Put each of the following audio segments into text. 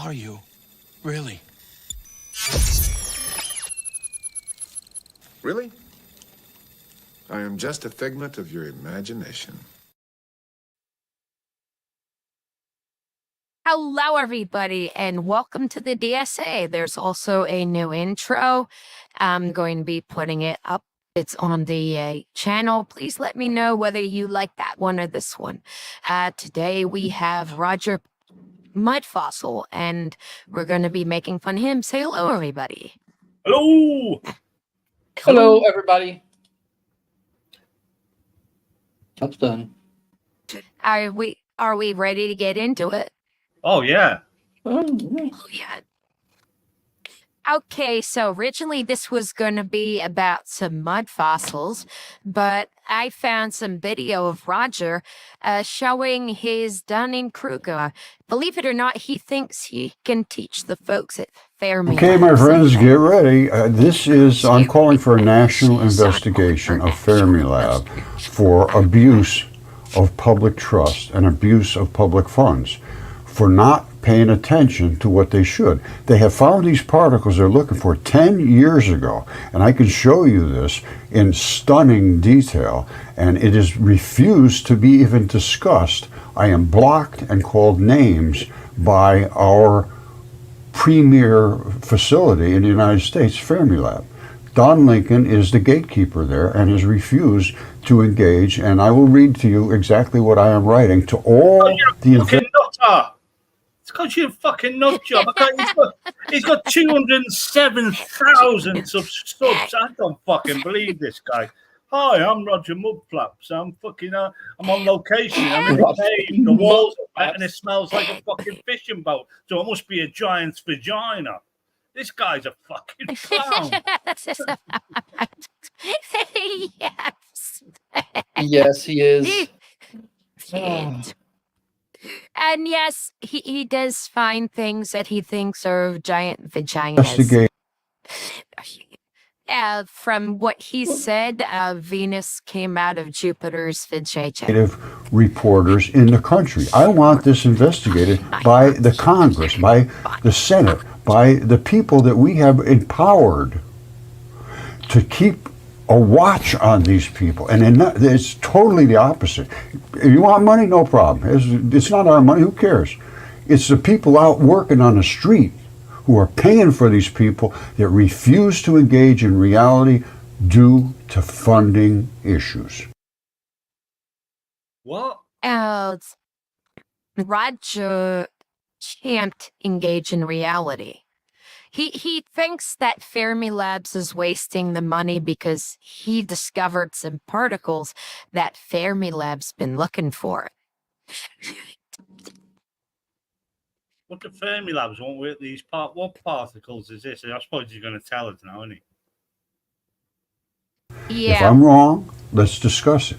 are you, really? Really? I am just a figment of your imagination. Hello, everybody, and welcome to the DSA. There's also a new intro. I'm going to be putting it up. It's on the channel. Please let me know whether you like that one or this one. Today we have Roger Mudfossil, and we're going to be making fun of him. Say hello, everybody. Hello. Hello, everybody. Job's done. Are we ready to get into it? Oh, yeah. Oh, yeah. Okay, so originally this was going to be about some mud fossils, but I found some video of Roger showing his Dunning-Kruger. Believe it or not, he thinks he can teach the folks at Fermi. Okay, my friends, get ready. I'm calling for a national investigation of Fermilab for abuse of public trust and abuse of public funds, for not paying attention to what they should. They have found these particles they're looking for 10 years ago, and I can show you this in stunning detail, and it is refused to be even discussed. I am blocked and called names by our premier facility in the United States, Fermilab. Don Lincoln is the gatekeeper there and has refused to engage, and I will read to you exactly what I am writing to all the fucking nutter. It's because you're a fucking nut job. He's got 207,000 subs. I don't fucking believe this guy. Hi, I'm Roger Mudflaps. I'm on location. I'm in the cave. The walls are wet and it smells like a fucking fishing boat. So it must be a giant's vagina. This guy's a fucking clown. Yes. Yes, he is. And yes, he does find things that he thinks are giant vaginas. investigation. From what he said, Venus came out of Jupiter's vagina. Reporters in the country. I want this investigated by the Congress, by the Senate, by the people that we have empowered to keep a watch on these people. And it's totally the opposite. If you want money, no problem. It's not our money, who cares? It's the people out working on the street who are paying for these people that refuse to engage in reality due to funding issues. What? Roger can't engage in reality. He thinks that Fermilabs is wasting the money because he discovered some particles that Fermilab's been looking for. What the Fermilabs want with these what particles is this? I suppose he's going to tell us now, isn't he? Yeah. If I'm wrong, let's discuss it.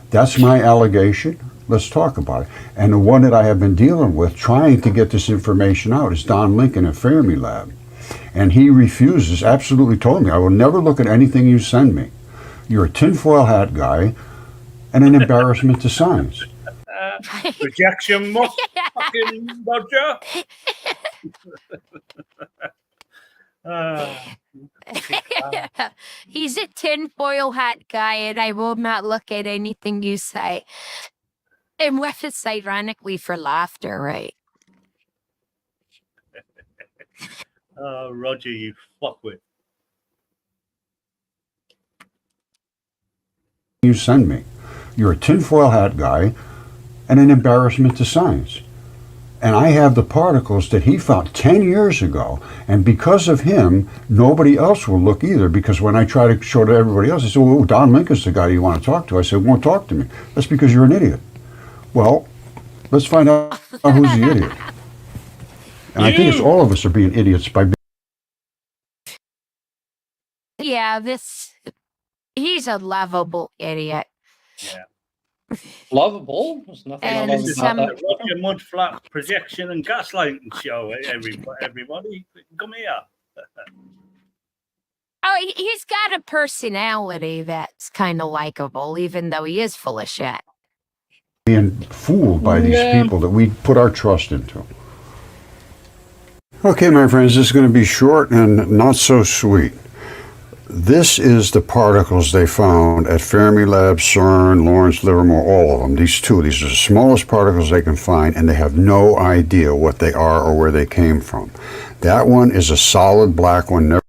That's my allegation. Let's talk about it. And the one that I have been dealing with, trying to get this information out, is Don Lincoln at Fermilab. And he refuses, absolutely told me, I will never look at anything you send me. You're a tinfoil hat guy and an embarrassment to science. Rejection, fucking Roger. He's a tinfoil hat guy, and I will not look at anything you say. Unless it's ironically for laughter, right? Roger, you fuckwit. You send me. You're a tinfoil hat guy and an embarrassment to science. And I have the particles that he found 10 years ago, and because of him, nobody else will look either, because when I try to show to everybody else, they say, well, Don Lincoln's the guy you want to talk to. I said, won't talk to me. That's because you're an idiot. Well, let's find out who's the idiot. And I think it's all of us are being idiots by Yeah, he's a lovable idiot. Yeah. Lovable? There's nothing And lovable some- about that. Roger Mudflap projection and gaslighting show, everybody. Come here. Oh, he's got a personality that's kind of likable, even though he is full of shit. being fooled by these people that we put our trust into. Okay, my friends, this is going to be short and not so sweet. This is the particles they found at Fermilab, CERN, Lawrence Livermore, all of them. These are the smallest particles they can find, and they have no idea what they are or where they came from. That one is a solid black one.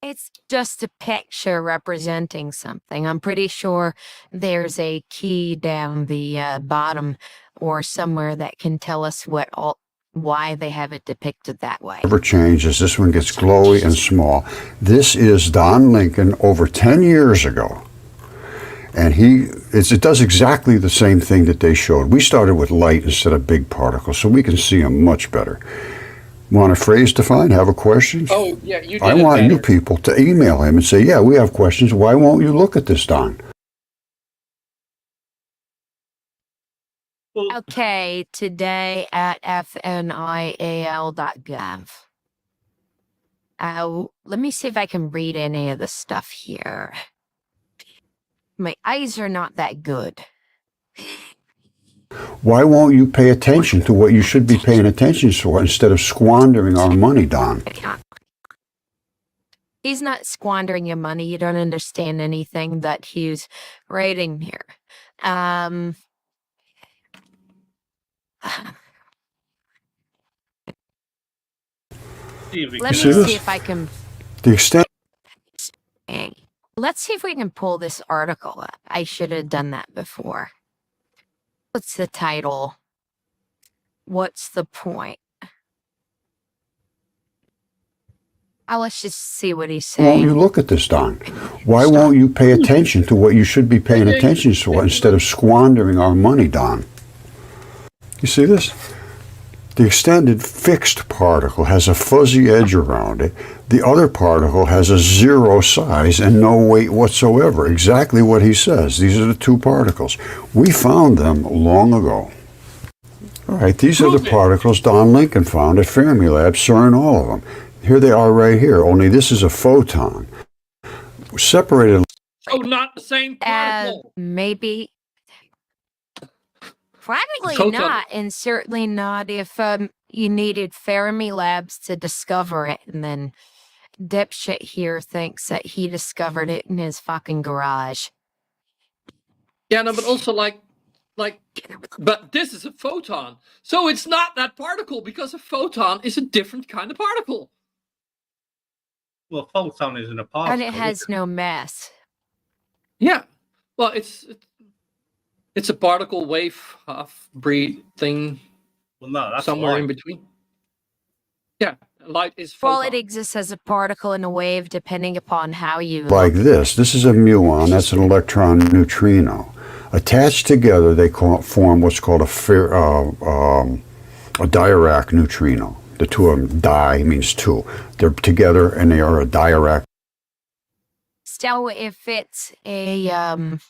It's just a picture representing something. I'm pretty sure there's a key down the bottom or somewhere that can tell us why they have it depicted that way. Never changes. This one gets glowy and small. This is Don Lincoln over 10 years ago. And it does exactly the same thing that they showed. We started with light instead of big particles, so we can see them much better. Want a phrase to find? Have a question? Oh, yeah, you did. I want you people to email him and say, yeah, we have questions. Why won't you look at this, Don? Okay, today at fnial.gov. Let me see if I can read any of the stuff here. My eyes are not that good. Why won't you pay attention to what you should be paying attention to instead of squandering our money, Don? He's not squandering your money. You don't understand anything that he's writing here. Let me see if I can. The extent. Let's see if we can pull this article up. I should have done that before. What's the title? What's the point? Let's just see what he's saying. Why won't you look at this, Don? Why won't you pay attention to what you should be paying attention to instead of squandering our money, Don? You see this? The extended fixed particle has a fuzzy edge around it. The other particle has a zero size and no weight whatsoever. Exactly what he says. These are the two particles. We found them long ago. All right, these are the particles Don Lincoln found at Fermilab, CERN, all of them. Here they are right here, only this is a photon. Separated. Oh, not the same particle. Maybe. Probably not, and certainly not if you needed Fermilabs to discover it, and then dipshit here thinks that he discovered it in his fucking garage. Yeah, no, but also but this is a photon, so it's not that particle because a photon is a different kind of particle. Well, photon isn't a particle. And it has no mass. Yeah, well, it's a particle wave half-breed thing. Well, no, that's somewhere in between. Yeah, light is photon. Well, it exists as a particle and a wave depending upon how you like this. This is a muon. That's an electron neutrino. Attached together, they form what's called a Dirac neutrino. The two of them, di means two. They're together and they are a Dirac. So if it's a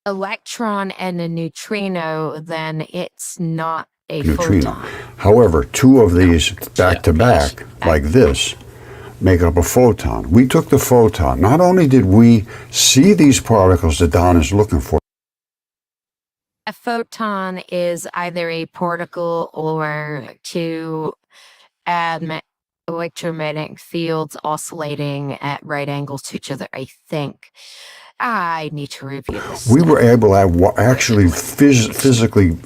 electron and a neutrino, then it's not a neutrino. photon. However, two of these back to back, like this, make up a photon. We took the photon. Not only did we see these particles that Don is looking for. A photon is either a particle or two electromagnetic fields oscillating at right angles to each other, I think. I need to review this. We were able to actually physically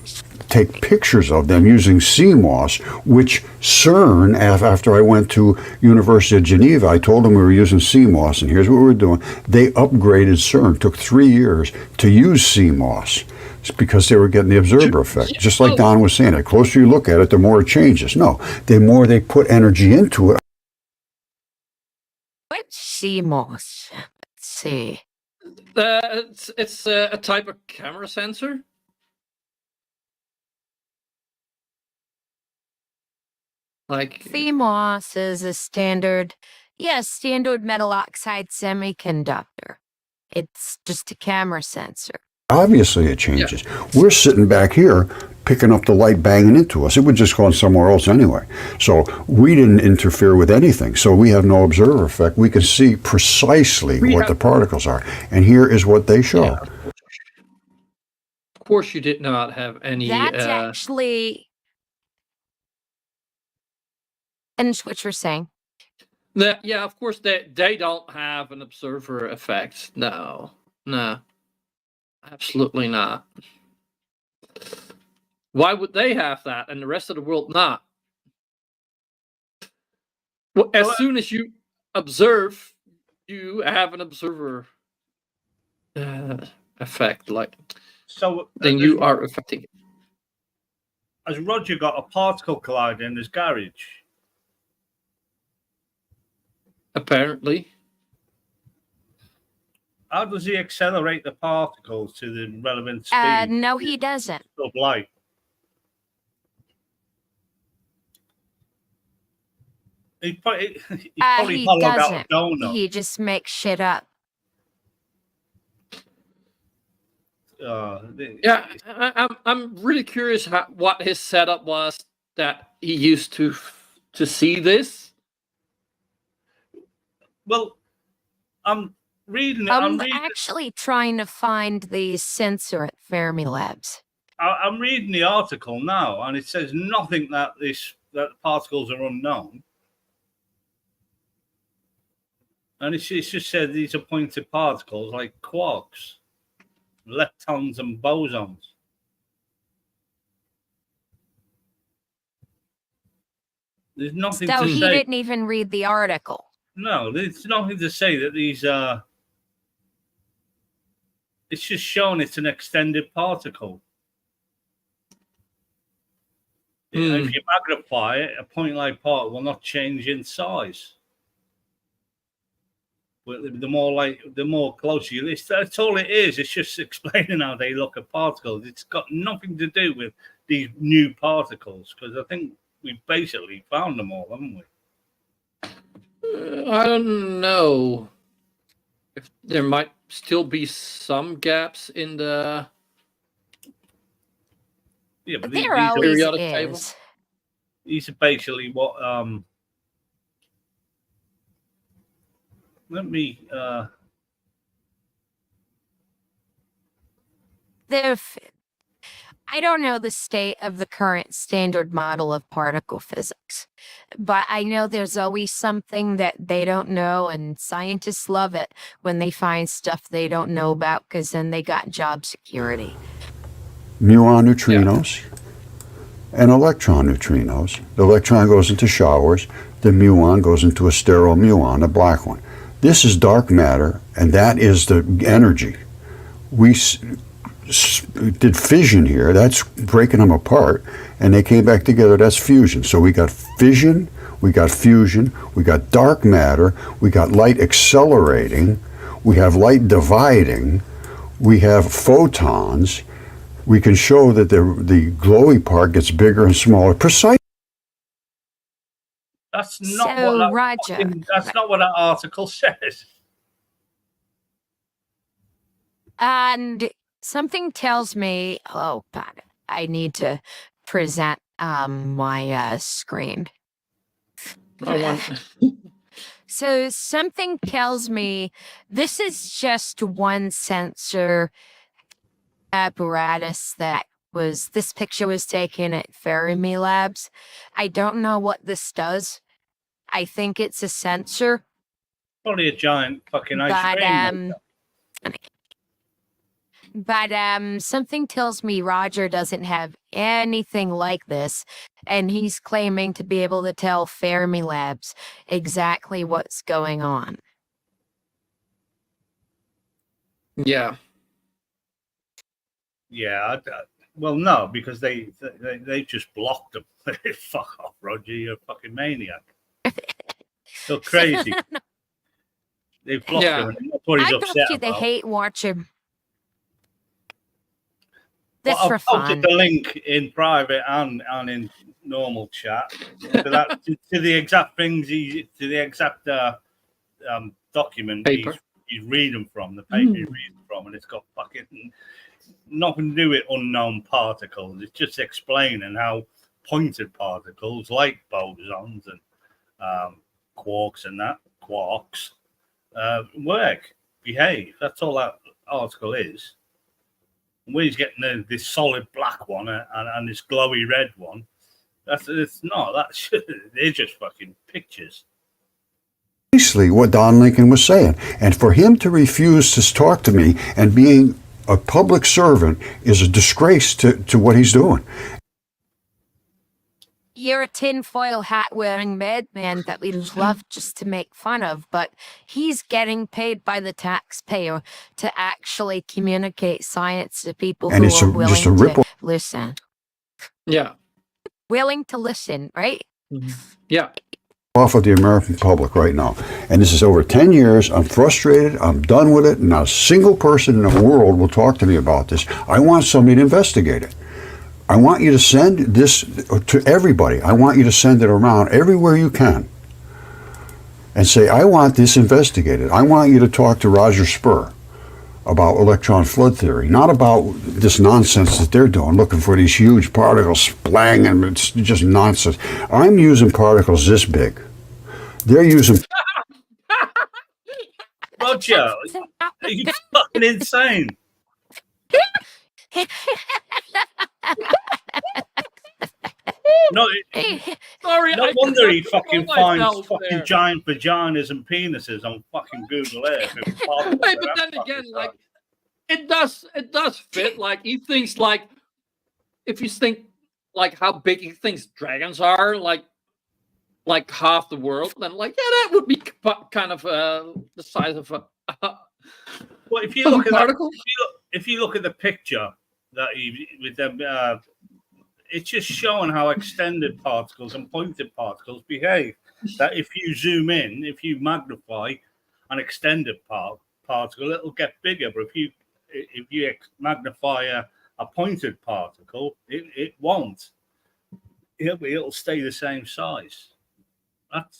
take pictures of them using CMOS, which CERN, after I went to University of Geneva, I told them we were using CMOS, and here's what we were doing. They upgraded CERN. It took 3 years to use CMOS. It's because they were getting the observer effect. Just like Don was saying, the closer you look at it, the more it changes. No, the more they put energy into it. What's CMOS? Let's see. It's a type of camera sensor. Like CMOS is a standard metal oxide semiconductor. It's just a camera sensor. Obviously it changes. Yeah. We're sitting back here picking up the light banging into us. It would just go on somewhere else anyway. So we didn't interfere with anything. So we have no observer effect. We can see precisely what the particles are. And here is what they show. Yeah. course you did not have any. That's actually. And what you're saying. Yeah, of course they don't have an observer effect. No, absolutely not. Why would they have that and the rest of the world not? Well, as soon as you observe, you have an observer effect. Like, so then you are affecting it. Has Roger got a particle collider in his garage? Apparently. How does he accelerate the particles to the relevant speed? No, he doesn't. Of light. He probably He hollowed out a doesn't. donut. He just makes shit up. Yeah, I'm really curious what his setup was that he used to see this. Well, I'm reading. I'm actually trying to find the sensor at Fermilabs. I'm reading the article now, and it says nothing that the particles are unknown, and it's just said these are pointed particles like quarks, leptons, and bosons. There's nothing So to he say. didn't even read the article. No, there's nothing to say that these are. It's just showing it's an extended particle. If you magnify it, a point-like particle will not change in size. But the more closer you listen, that's all it is. It's just explaining how they look at particles. It's got nothing to do with these new particles, because I think we basically found them all, haven't we? I don't know if there might still be some gaps in the But these there always periodic is. table. These are basically what let me I don't know the state of the current standard model of particle physics, but I know there's always something that they don't know, and scientists love it when they find stuff they don't know about, because then they got job security. Muon neutrinos and electron neutrinos. The electron goes into showers, the muon goes into a sterile muon, a black one. This is dark matter, and that is the energy. We did fission here, that's breaking them apart, and they came back together, that's fusion. So we got fission, we got fusion, we got dark matter, we got light accelerating, we have light dividing, we have photons. We can show that the glowy part gets bigger and smaller. Precise. That's not So, what Roger. that's not what that article says. And something tells me, oh God, I need to present my screen. So something tells me this is just one sensor apparatus this picture was taken at Fermilabs. I don't know what this does. I think it's a sensor. Probably a giant fucking ice cream. But something tells me Roger doesn't have anything like this, and he's claiming to be able to tell Fermilabs exactly what's going on. Yeah. Yeah. Well, no, because they just blocked them. Fuck off, Roger. You're a fucking maniac. So crazy. They blocked him. And that's what he's I upset bet you about. they hate watching this Well, for I've fun. posted the link in private and in normal chat to the exact things to the exact document he's reading from, the paper he's reading from, and it's got fucking nothing to do with unknown particles. It's just explaining how pointed particles like bosons and quarks and work, behave. That's all that article is. When he's getting this solid black one and this glowy red one, they're just fucking pictures. Precisely what Don Lincoln was saying. And for him to refuse to talk to me and being a public servant is a disgrace to what he's doing. You're a tinfoil hat wearing madman that we love just to make fun of, but he's getting paid by the taxpayer to actually communicate science to people And who it's are willing just a ripple. to listen. Yeah. Willing to listen, right? Yeah. Off of the American public right now. And this is over 10 years. I'm frustrated. I'm done with it. Not a single person in the world will talk to me about this. I want somebody to investigate it. I want you to send this to everybody. I want you to send it around everywhere you can and say, I want this investigated. I want you to talk to Roger Spur about electron flood theory, not about this nonsense that they're doing, looking for these huge particles, splang, and it's just nonsense. I'm using particles this big. They're using... Roger, are you fucking insane? No, Sorry, no I wonder he can't fucking control finds myself fucking there. giant vaginas and penises on fucking Google Earth. Hey, but then again, like it does fit. Like he thinks if you think like how big he thinks dragons are, like half the world, then like that would be kind of the size of a well, if you look at particle. if you look at the picture that he with them, it's just showing how extended particles and pointed particles behave. That if you zoom in, if you magnify an extended particle, it'll get bigger. But if you magnify a pointed particle, it won't. It'll stay the same size.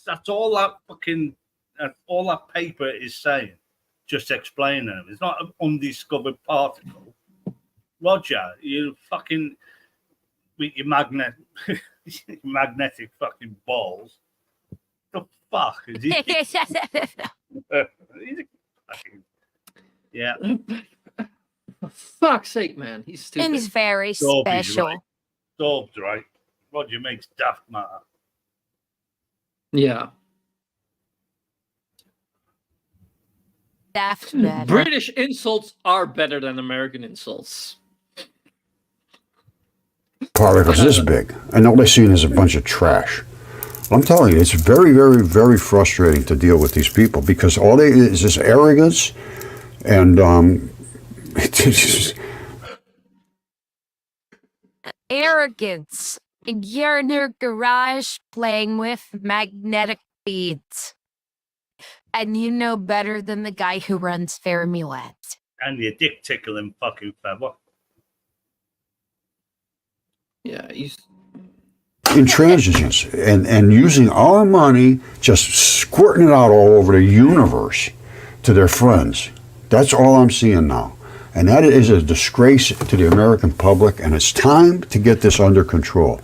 That's all that paper is saying. Just explaining them. It's not an undiscovered particle. Roger, you fucking with your magnetic fucking balls. The fuck is he? Yeah. For fuck's sake, man, he's stupid. And he's very Dobby's special. right. Dob's right. Roger makes daft matter. Yeah. Daft matter. British insults are better than American insults. particles this big, and all they see is a bunch of trash. I'm telling you, it's very, very, very frustrating to deal with these people because all they is this arrogance, and it's just Arrogance. You're in your garage playing with magnetic beads. And you know better than the guy who runs Fermilabs. And your dick tickling fucking feather. Yeah, he's intransigence and using our money, just squirting it out all over the universe to their friends. That's all I'm seeing now. And that is a disgrace to the American public, and it's time to get this under control.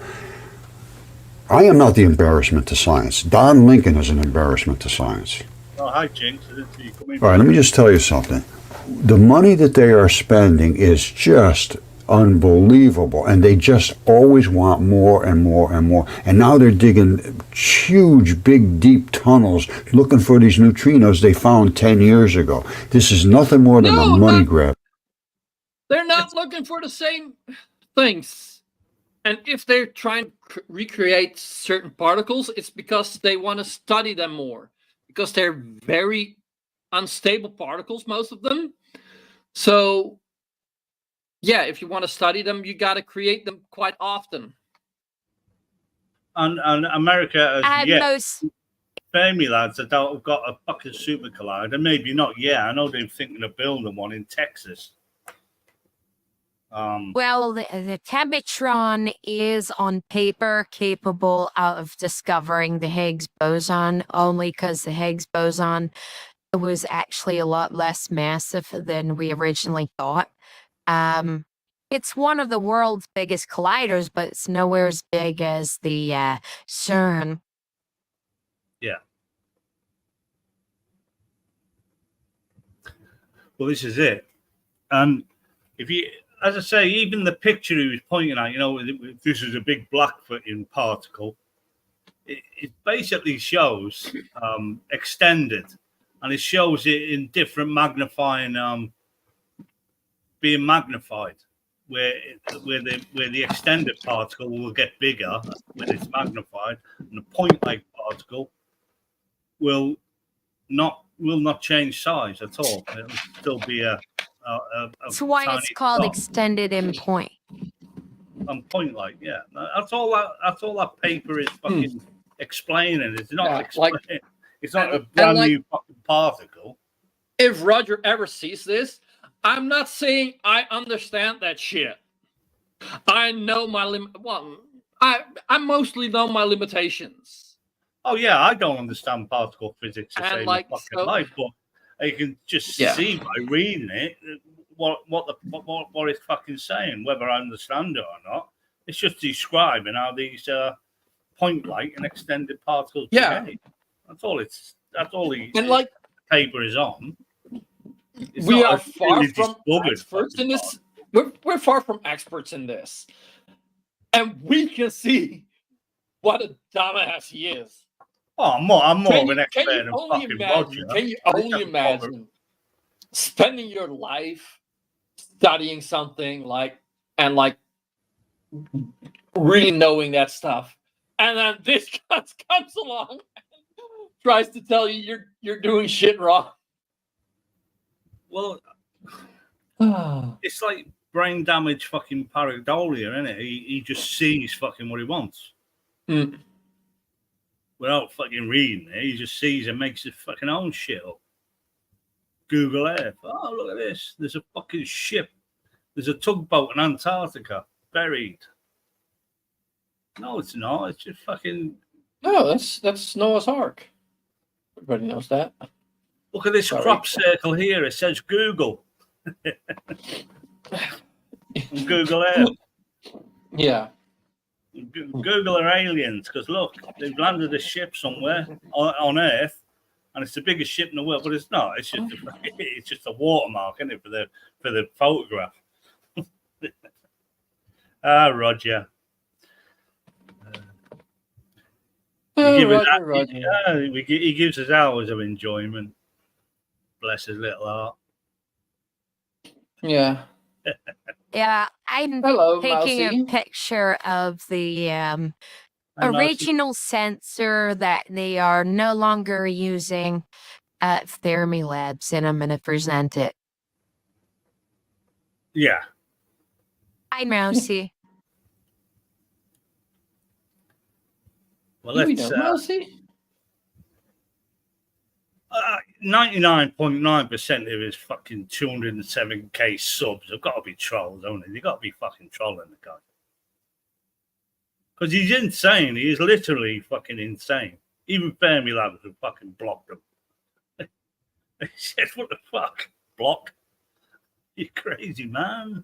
I am not the embarrassment to science. Don Lincoln is an embarrassment to science. Oh, hi, Jinx. I didn't see you coming. All right, let me just tell you something. The money that they are spending is just unbelievable, and they just always want more and more and more. And now they're digging huge, big, deep tunnels looking for these neutrinos they found 10 years ago. This is nothing more than a money grab. They're not looking for the same things. And if they're trying to recreate certain particles, it's because they want to study them more. Because they're very unstable particles, most of them. So, yeah, if you want to study them, you got to create them quite often. And America has Fermi lads that have got a fucking super collider. Maybe not. Yeah, I know they're thinking of building one in Texas. Well, the Tevatron is on paper capable of discovering the Higgs boson, only because the Higgs boson was actually a lot less massive than we originally thought. It's one of the world's biggest colliders, but it's nowhere as big as the CERN. Yeah. Well, this is it. And if you as I say, even the picture he was pointing at, you know, this is a big Blackfoot-in particle. It basically shows extended, and it shows it in different magnifying, being magnified, where the extended particle will get bigger when it's magnified, and the point-like particle will not change size at all. It'll still be a That's why it's tiny called dot. extended in point. On point, like, yeah, that's all that paper is fucking explaining. It's not explaining. It's not a brand new fucking particle. If Roger ever sees this, I'm not saying I understand that shit. I know my I mostly know my limitations. Oh yeah, I don't understand particle physics to save my fucking so, life, but you can just see by reading it what it's fucking saying, whether I understand it or not. It's just describing how these point-like and extended particles behave. That's all the paper is on. It's we are really far from experts in this. We're far from experts in this, and we can see what a dumbass he is. Oh, I'm more of an expert than fucking Roger. Can you only imagine spending your life studying something and really knowing that stuff, and then this guy comes along and tries to tell you you're doing shit wrong? Well, it's like brain damage fucking pareidolia, isn't it? He just sees fucking what he wants. Without fucking reading it, he just sees and makes his fucking own shit up. Google Earth. Oh, look at this. There's a fucking ship. There's a tugboat in Antarctica buried. No, it's not. It's just fucking. No, that's Noah's Ark. Everybody knows that. Look at this crop circle here. It says Google. Google Earth. Yeah. Google are aliens, because look, they've landed a ship somewhere on Earth, and it's the biggest ship in the world. But it's not. It's just a watermark, isn't it, for the photograph? Roger. He gives us hours of enjoyment. Bless his little heart. Yeah. Yeah, I'm taking a picture of the original sensor that they are no longer using at Fermilabs, and I'm going to present it. Yeah. Hi, Mousy. Well, let's. 99.9% of his fucking 207k subs have got to be trolls, haven't they? They've got to be fucking trolling the guy. Because he's insane. He is literally fucking insane. Even Fermilabs have fucking blocked him. They said, what the fuck? Block? You crazy, man.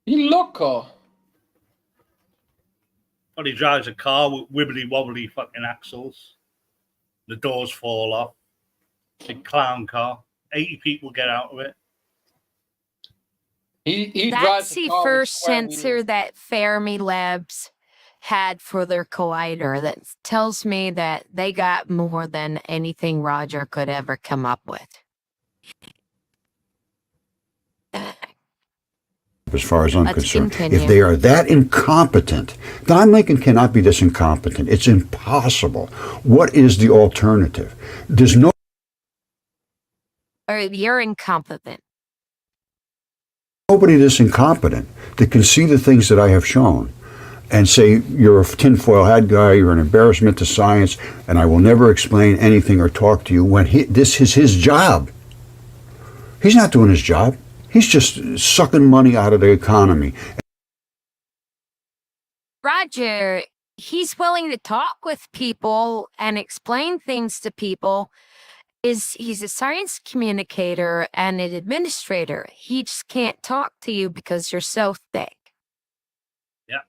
You loco. But he drives a car with wibbly-wobbly fucking axles. The doors fall off. Big clown car. 80 people get out of it. He That's drives the first sensor that Fermilabs had for their collider. That tells me that they got more than anything Roger could ever come up with. As far as I'm concerned, if they are that incompetent, Don Lincoln cannot be this incompetent. It's impossible. What is the alternative? There's no. Or you're incompetent. Nobody this incompetent that can see the things that I have shown and say you're a tinfoil hat guy, you're an embarrassment to science, and I will never explain anything or talk to you when this is his job. He's not doing his job. He's just sucking money out of the economy. Roger, he's willing to talk with people and explain things to people. He's a science communicator and an administrator. He just can't talk to you because you're so thick. Yeah,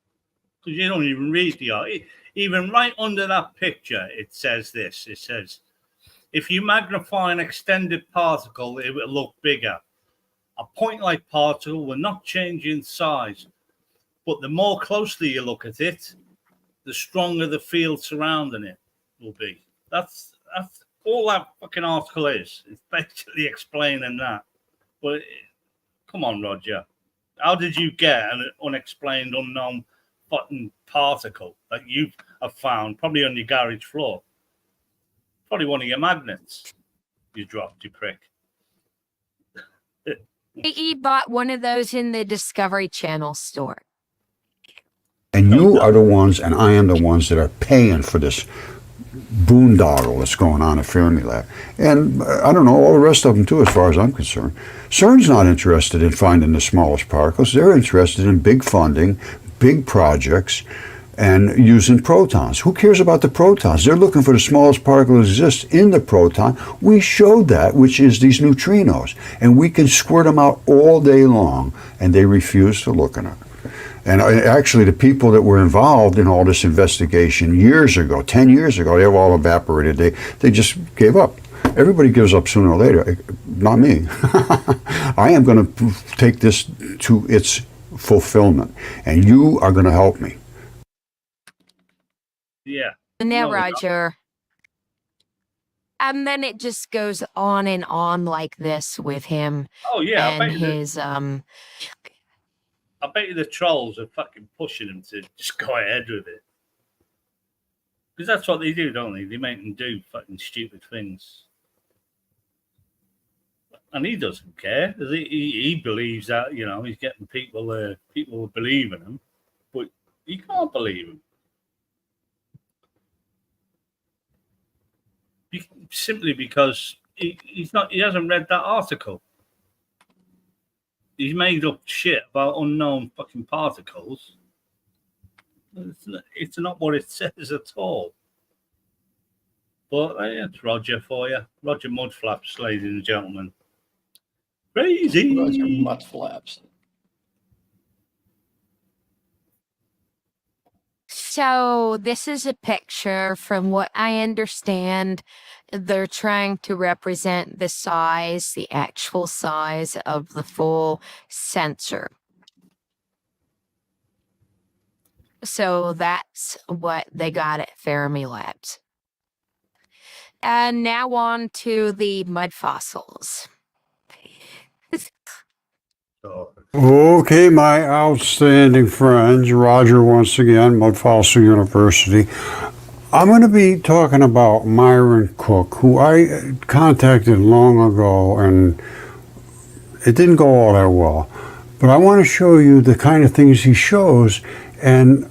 because you don't even read the art. Even right under that picture, it says this. It says, if you magnify an extended particle, it will look bigger. A point-like particle will not change in size, but the more closely you look at it, the stronger the field surrounding it will be. That's all that fucking article is. It's basically explaining that. But come on, Roger. How did you get an unexplained, unknown fucking particle that you have found, probably on your garage floor? Probably one of your magnets you dropped, you prick. He bought one of those in the Discovery Channel store. And you are the ones, and I am the ones that are paying for this boondoggle that's going on at Fermilab. And I don't know, all the rest of them too, as far as I'm concerned. CERN's not interested in finding the smallest particles. They're interested in big funding, big projects, and using protons. Who cares about the protons? They're looking for the smallest particle that exists in the proton. We showed that, which is these neutrinos. And we can squirt them out all day long, and they refuse to look at it. And actually, the people that were involved in all this investigation years ago, 10 years ago, they've all evaporated. They just gave up. Everybody gives up sooner or later. Not me. I am going to take this to its fulfillment, and you are going to help me. Yeah. Now, No, Roger. And then it just goes on and on like this with him Oh, yeah. and his I bet you the trolls are fucking pushing him to just go ahead with it. Because that's what they do, don't they? They make them do fucking stupid things. And he doesn't care. He believes that, you know, he's getting people believe in him. But he can't believe him. Simply because he hasn't read that article. He's made up shit about unknown fucking particles. It's not what it says at all. But it's Roger for you. Roger Mudflaps, ladies and gentlemen. Crazy. Roger Mudflaps. So this is a picture. From what I understand, they're trying to represent the size, the actual size of the full sensor. So that's what they got at Fermilab. And now on to the mud fossils. Okay, my outstanding friends, Roger once again, Mud Fossil University. I'm going to be talking about Myron Cook, who I contacted long ago, and it didn't go all that well. But I want to show you the kind of things he shows, and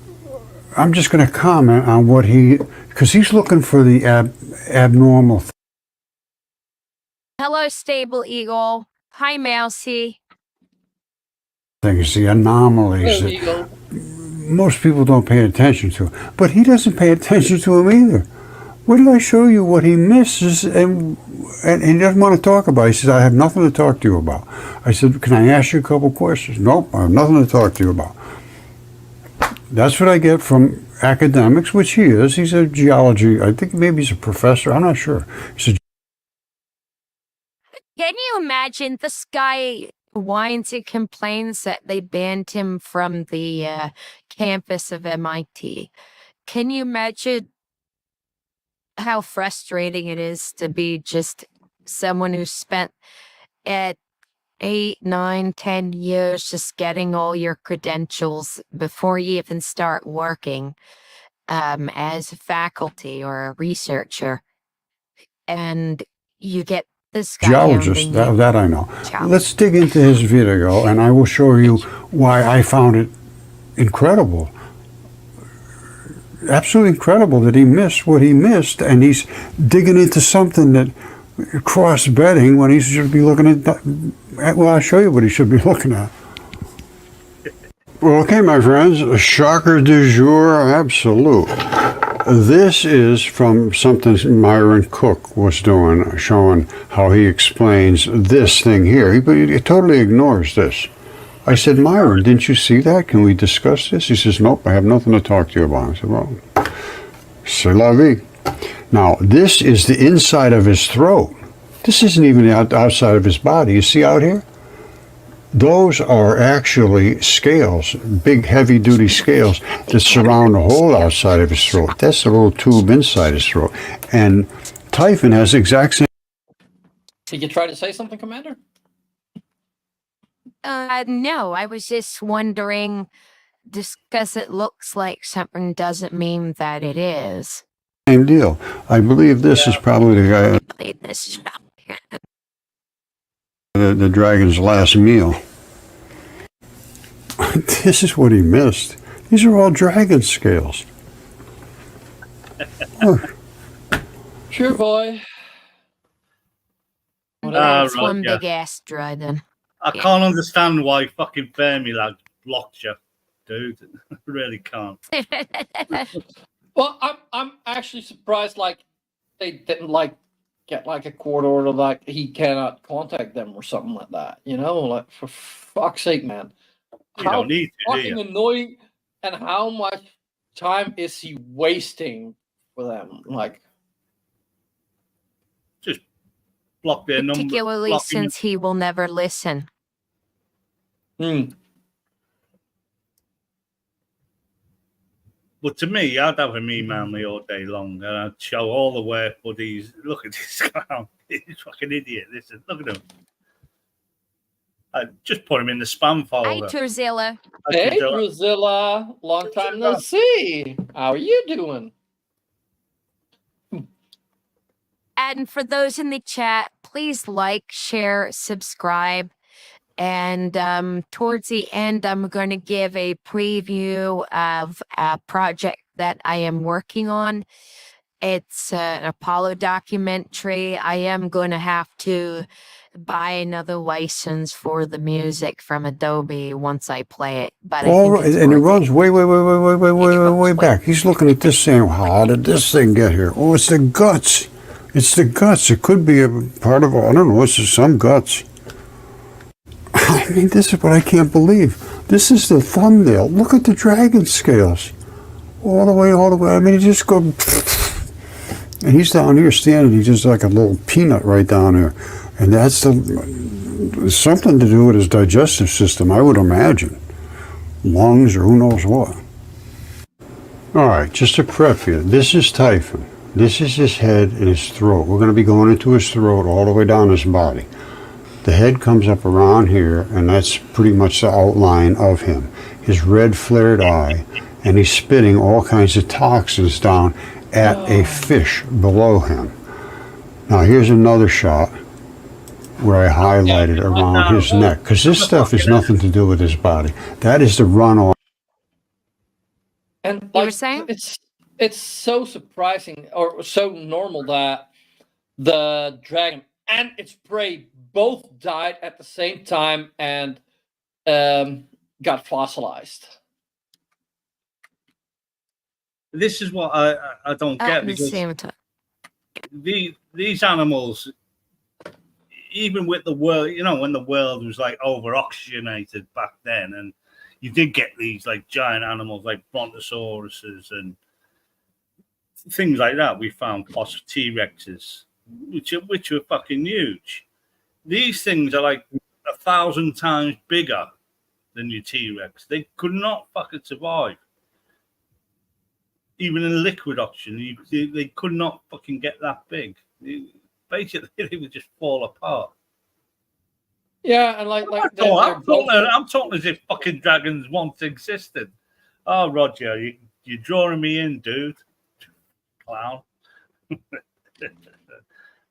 I'm just going to comment on what because he's looking for the abnormal. Hello, Stable Eagle. Hi, Mousy. Things, the anomalies that most people don't pay attention to. But he doesn't pay attention to them either. What did I show you what he misses? And he doesn't want to talk about it. He says, I have nothing to talk to you about. I said, can I ask you a couple questions? Nope, I have nothing to talk to you about. That's what I get from academics, which he is. He's a geology, I think maybe he's a professor, I'm not sure. Can you imagine this guy whines and complains that they banned him from the campus of MIT? Can you imagine how frustrating it is to be just someone who spent 8, 9, 10 years just getting all your credentials before you even start working as a faculty or a researcher, and you get this guy geologist, that I know. Let's dig into his video, and I will show you why I found it incredible. Absolutely incredible that he missed what he missed, and he's digging into something that cross-bedding when he should be looking at that. Well, I'll show you what he should be looking at. Well, okay, my friends, a shocker du jour absolute. This is from something Myron Cook was doing, showing how he explains this thing here. He totally ignores this. I said, Myron, didn't you see that? Can we discuss this? He says, nope, I have nothing to talk to you about. I said, well, c'est la vie. Now, this is the inside of his throat. This isn't even the outside of his body. You see out here? Those are actually scales, big heavy-duty scales that surround the whole outside of his throat. That's the little tube inside his throat. And Typhon has the exact same. Did you try to say something, Commander? No, I was just wondering, just because it looks like something doesn't mean that it is. Same deal. I believe this is probably the guy, This is the dragon's last meal. This is what he missed. These are all dragon scales. Look. Sure, boy. That's right, one yeah. big ass dragon. I can't understand why fucking Fermilab blocked you, dude. I really can't. Well, I'm actually surprised. Like they didn't like get like a court order, like he cannot contact them or something like that. You know, like for fuck's sake, man. You don't need to, do Fucking you? annoying, and how much time is he wasting for them? Like, Just block their number. Particularly block him. since he will never listen. But to me, I'd have him email me all day long, and I'd show all the work buddies. Look at this clown. He's a fucking idiot. Listen, look at him. I'd just put him in the spam Hi, folder. Turzilla. hey, Drusilla, long time no see. How are you doing? And for those in the chat, please like, share, subscribe. And towards the end, I'm going to give a preview of a project that I am working on. It's an Apollo documentary. I am going to have to buy another license for the music from Adobe once I play it. But I All think right, it's and it worth runs way back. He's looking at this saying, how did this thing get here? Oh, it's the guts. It's the guts. It could be a part of, I don't know, it's just some guts. I mean, this is what I can't believe. This is the thumbnail. Look at the dragon scales. All the way. I mean, you just go, and he's down here standing, he's just like a little peanut right down there. And that's something to do with his digestive system, I would imagine. Lungs or who knows what. All right, just to prep you, this is Typhon. This is his head and his throat. We're going to be going into his throat all the way down his body. The head comes up around here, and that's pretty much the outline of him. His red flared eye, and he's spitting all kinds of toxins down at a fish below him. Now here's another shot where I highlighted around his neck, because this stuff has nothing to do with his body. That is the runoff. And You like, were saying? it's so surprising or so normal that the dragon and its prey both died at the same time and got fossilized. This is what I don't get, at the because same time. these animals, even with the world, you know, when the world was like over oxygenated back then, and you did get these like giant animals like brontosauruses and things like that. We found T-Rexes, which are fucking huge. These things are like 1,000 times bigger than your T-Rex. They could not fucking survive. Even in liquid oxygen, they could not fucking get that big. Basically, they would just fall apart. Yeah, and like I'm talking as if fucking dragons once existed. Oh, Roger, you're drawing me in, dude. Clown.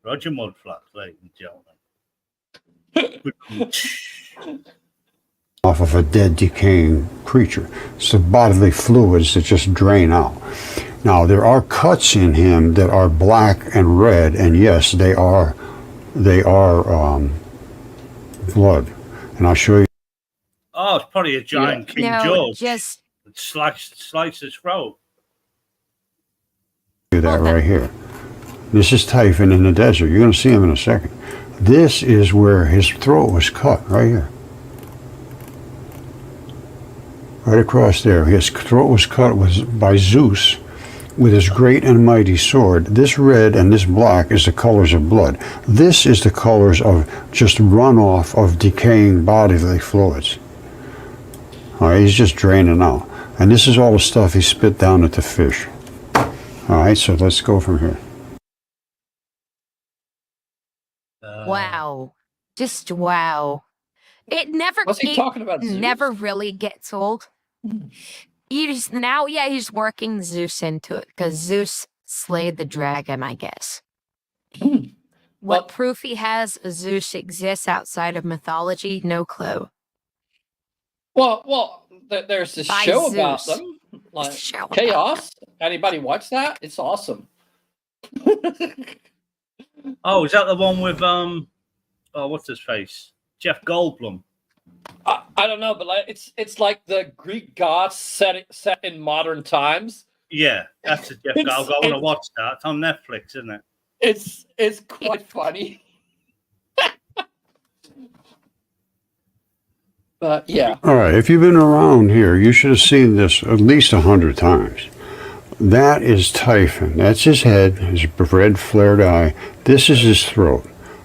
Roger Mudflaps, ladies and gentlemen. Off of a dead, decaying creature. It's the bodily fluids that just drain out. Now, there are cuts in him that are black and red, and yes, they are blood. And I'll show you. Oh, it's probably a giant King George. Just Slice his throat. That right here. This is Typhon in the desert. You're going to see him in a second. This is where his throat was cut, right here. Right across there. His throat was cut by Zeus with his great and mighty sword. This red and this black is the colors of blood. This is the colors of just runoff of decaying bodily fluids. All right, he's just draining out. And this is all the stuff he spit down at the fish. All right, so let's go from here. Wow. Just wow. It never What's he talking about? Zeus? never really gets old. He's now, yeah, he's working Zeus into it because Zeus slayed the dragon, I guess. What Well- proof he has Zeus exists outside of mythology? No clue. Well, there's this By show about Zeus. them, like Show about Chaos. Anybody watch that? It's awesome. Oh, is that the one with what's his face? Jeff Goldblum. I don't know, but like it's like the Greek gods set in modern times. Yeah, that's a Jeff Goldblum. I want to watch that. It's on Netflix, isn't it? It's quite funny. But yeah. All right, if you've been around here, you should have seen this at least 100 times. That is Typhon. That's his head, his red flared eye. This is his throat.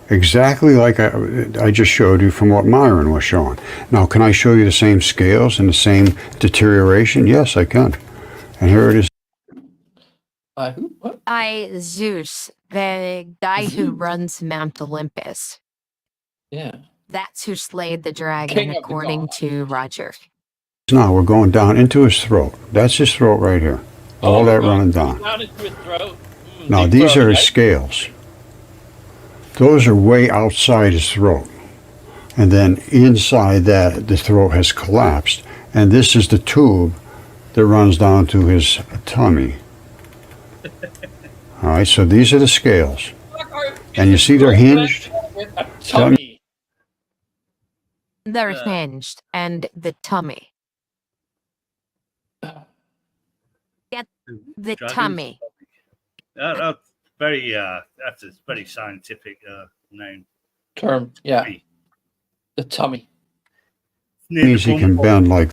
Exactly like I just showed you from what Myron was showing. Now, can I show you the same scales and the same deterioration? Yes, I can. And here it is. Who? What? Zeus, the guy who runs Mount Olympus. Yeah. That's who slayed the dragon, King of the according gods. to Roger. Now we're going down into his throat. That's his throat right here. All that running down. Down into his throat. Now Deep these throat, are his right? scales. Those are way outside his throat. And then inside that, the throat has collapsed. And this is the tube that runs down to his tummy. All right, so these are the scales. And you see they're hinged? With a tummy. They're hinged, and the tummy. Get the Dragon's tummy. That's very that's a very scientific name. Term. Yeah. The tummy. Near the Means he can bum- bend like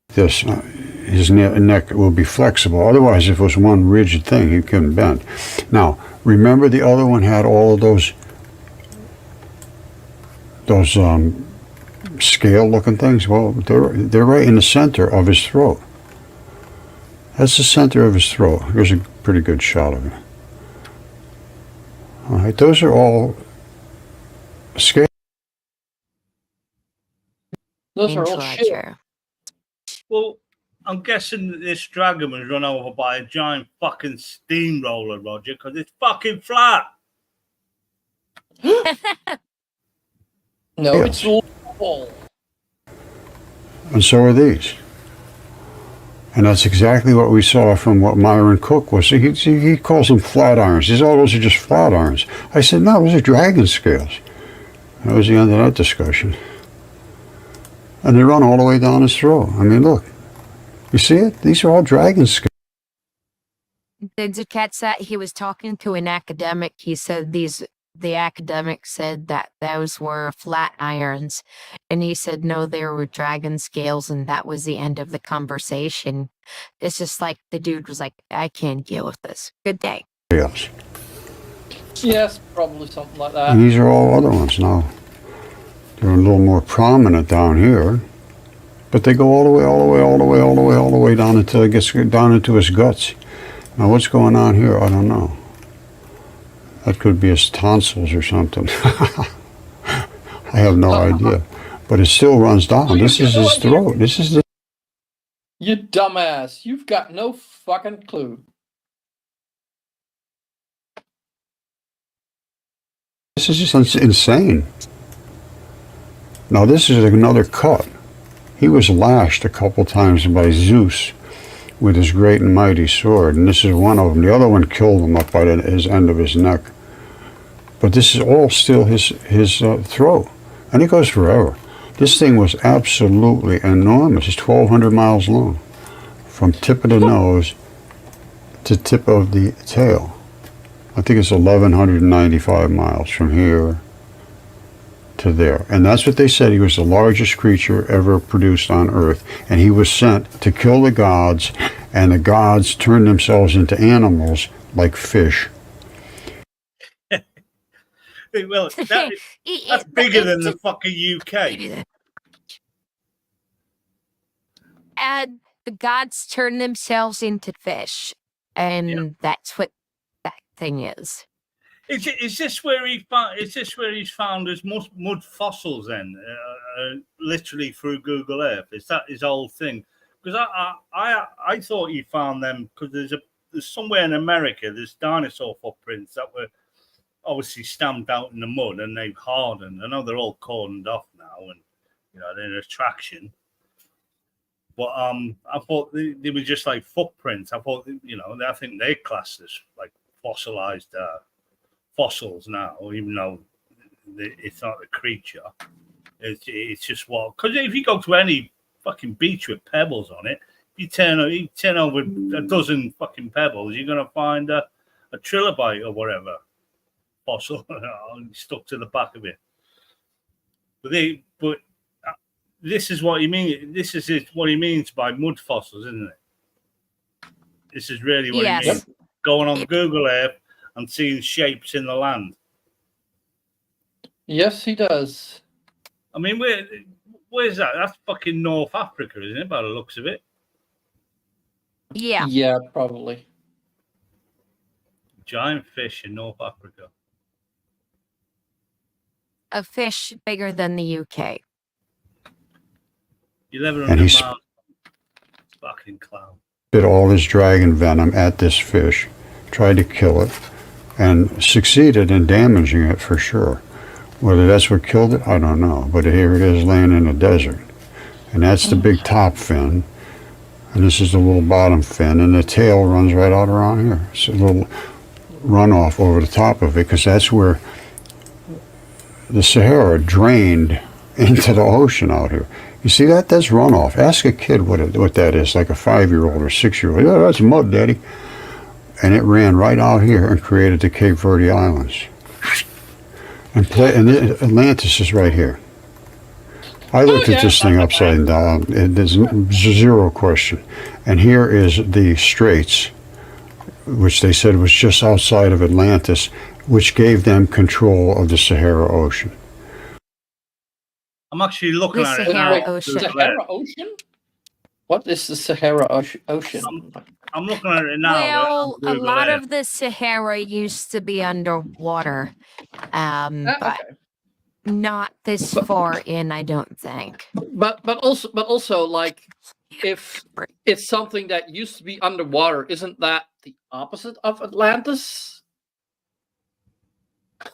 this. His neck will be flexible. Otherwise, if it was one rigid thing, he couldn't bend. Now, remember the other one had all of those scale-looking things? Well, they're right in the center of his throat. That's the center of his throat. Here's a pretty good shot of it. All right, those are all scale. Those are Name's all shit. Roger. Well, I'm guessing that this dragon was run over by a giant fucking steamroller, Roger, because it's fucking flat. No, Yes. it's all. And so are these. And that's exactly what we saw from what Myron Cook was. He calls them flat irons. He says, oh, those are just flat irons. I said, no, those are dragon scales. That was the end of that discussion. And they run all the way down his throat. I mean, look. You see it? These are all dragon scales. Did you catch that? He was talking to an academic. He said the academic said that those were flat irons. And he said, no, they were dragon scales. And that was the end of the conversation. It's just like the dude was like, I can't deal with this. Good day. Yes, probably something like that. And these are all other ones now. They're a little more prominent down here. But they go all the way down until it gets down into his guts. Now what's going on here? I don't know. That could be his tonsils or something. I have no idea. But it still runs down. This is his throat. This is the... You dumbass. You've got no fucking clue. This is just insane. Now this is another cut. He was lashed a couple times by Zeus with his great and mighty sword, and this is one of them. The other one killed him up by his end of his neck. But this is all still his throat, and it goes forever. This thing was absolutely enormous. It's 1,200 miles long, from tip of the nose to tip of the tail. I think it's 1,195 miles from here to there. And that's what they said. He was the largest creature ever produced on Earth. And he was sent to kill the gods and the gods turned themselves into animals like fish. Well, that's bigger than the fucking UK. And the gods turn themselves into fish, and that's what that thing is. Is this where he found? Is this where he's found his mud fossils? Then, literally through Google Earth, is that his whole thing? Because I thought he found them because there's somewhere in America there's dinosaur footprints that were obviously stamped out in the mud and they've hardened. I know they're all cordoned off now, and they're an attraction. But I thought they were just like footprints. I thought I think they're classed as like fossilized fossils now, even though it's not a creature. It's just what, because if you go to any fucking beach with pebbles on it, you turn over a dozen fucking pebbles, you're gonna find a trilobite or whatever fossil stuck to the back of it. But this is what he means. This is what he means by mud fossils, isn't it? This is really what he means. Going on Google Earth and seeing shapes in the land. Yes, he does. I mean, where's that? That's fucking North Africa, isn't it? By the looks of it. Yeah. Yeah, probably. Giant fish in North Africa. A fish bigger than the UK. 1100 miles. Fucking clown. Spit all his dragon venom at this fish, tried to kill it, and succeeded in damaging it for sure. Whether that's what killed it, I don't know. But here it is laying in the desert. And that's the big top fin. And this is the little bottom fin. And the tail runs right out around here. It's a little runoff over the top of it, because that's where the Sahara drained into the ocean out here. You see that? That's runoff. Ask a kid what that is, like a 5-year-old or 6-year-old. Oh, that's mud, Daddy. And it ran right out here and created the Cape Verde Islands. And Atlantis is right here. I looked at this thing upside down. There's zero question. And here is the Straits, which they said was just outside of Atlantis, which gave them control of the Sahara Ocean. I'm actually looking at it Sahara now. Ocean. Sahara Ocean? What is the Sahara Ocean? I'm looking at it now. Well, a lot of the Sahara used to be underwater, but not this far in, I don't think. But also, like, if it's something that used to be underwater, isn't that the opposite of Atlantis?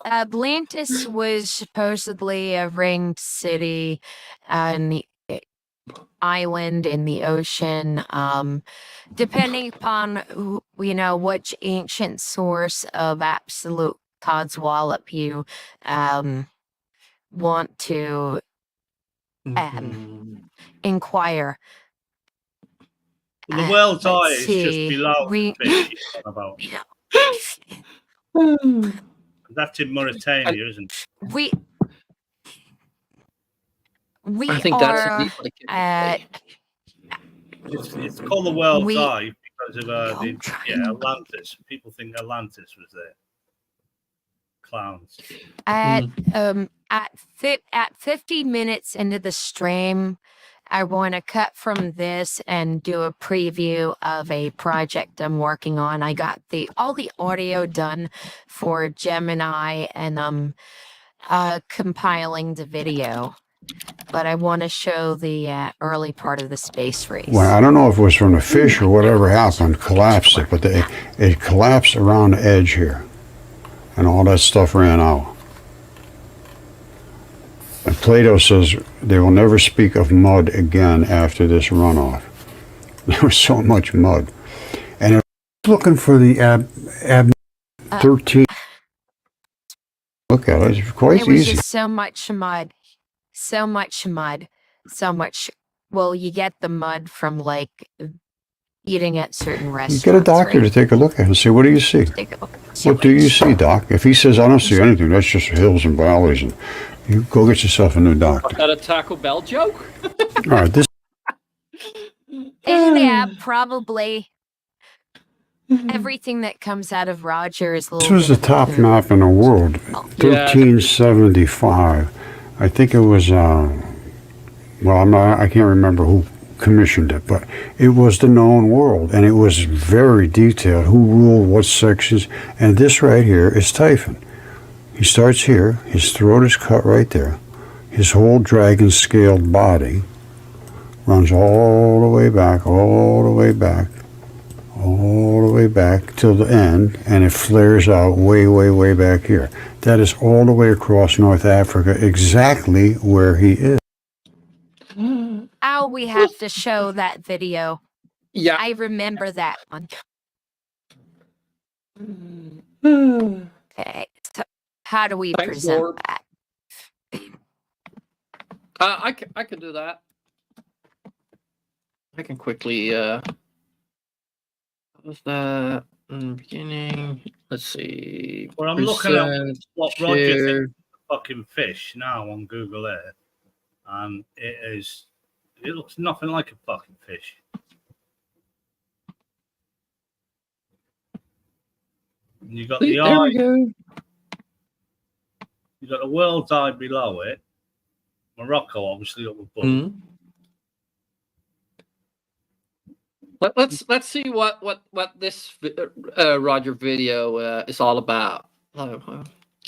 Atlantis was supposedly a ringed city in the island in the ocean. Depending upon which ancient source of absolute codswallop you want to inquire. The world's eye is see. just below the fish you're talking about. That's in Mauritania, isn't it? We I think are that's It's called the world's eye because of Atlantis. People think Atlantis was there. Clowns. At 50 minutes into the stream, I want to cut from this and do a preview of a project I'm working on. I got all the audio done for Gemini, and I'm compiling the video. But I want to show the early part of the space race. Well, I don't know if it was from the fish or whatever happened, collapsed it, but it collapsed around the edge here, and all that stuff ran out. And Plato says they will never speak of mud again after this runoff. There was so much mud. And I was looking for the ab 13. Look at it, it's quite There was easy. just so much mud. Well, you get the mud from like eating at certain restaurants. You get a doctor to take a look at it and say, what do you see? What do you see, Doc? If he says, I don't see anything, that's just hills and valleys, and you go get yourself a new doctor. Is that a Taco Bell joke? All right, this Yeah, probably. Everything that comes out of Roger is a This little was bit the of a top nerd. map in the world, Yeah. 1375. I think it was, I can't remember who commissioned it, but it was the known world, and it was very detailed, who ruled what sections, and this right here is Typhon. He starts here, his throat is cut right there, his whole dragon-scaled body runs all the way back, all the way back, all the way back till the end, and it flares out way, way, way back here. That is all the way across North Africa, exactly where he is. Oh, we have to show that video. Yeah. I remember that one. Okay, so how do we Thanks, present Lord. that? I can do that. I can quickly. What was that in the beginning? Let's see. Well, I'm looking at Present, what Roger share. thinks of fucking fish now on Google Earth, and it looks nothing like a fucking fish. And you got the There eye, we go. you got the world's eye below it. Morocco, obviously, up above. Mhm. Let's see what this Roger video is all about.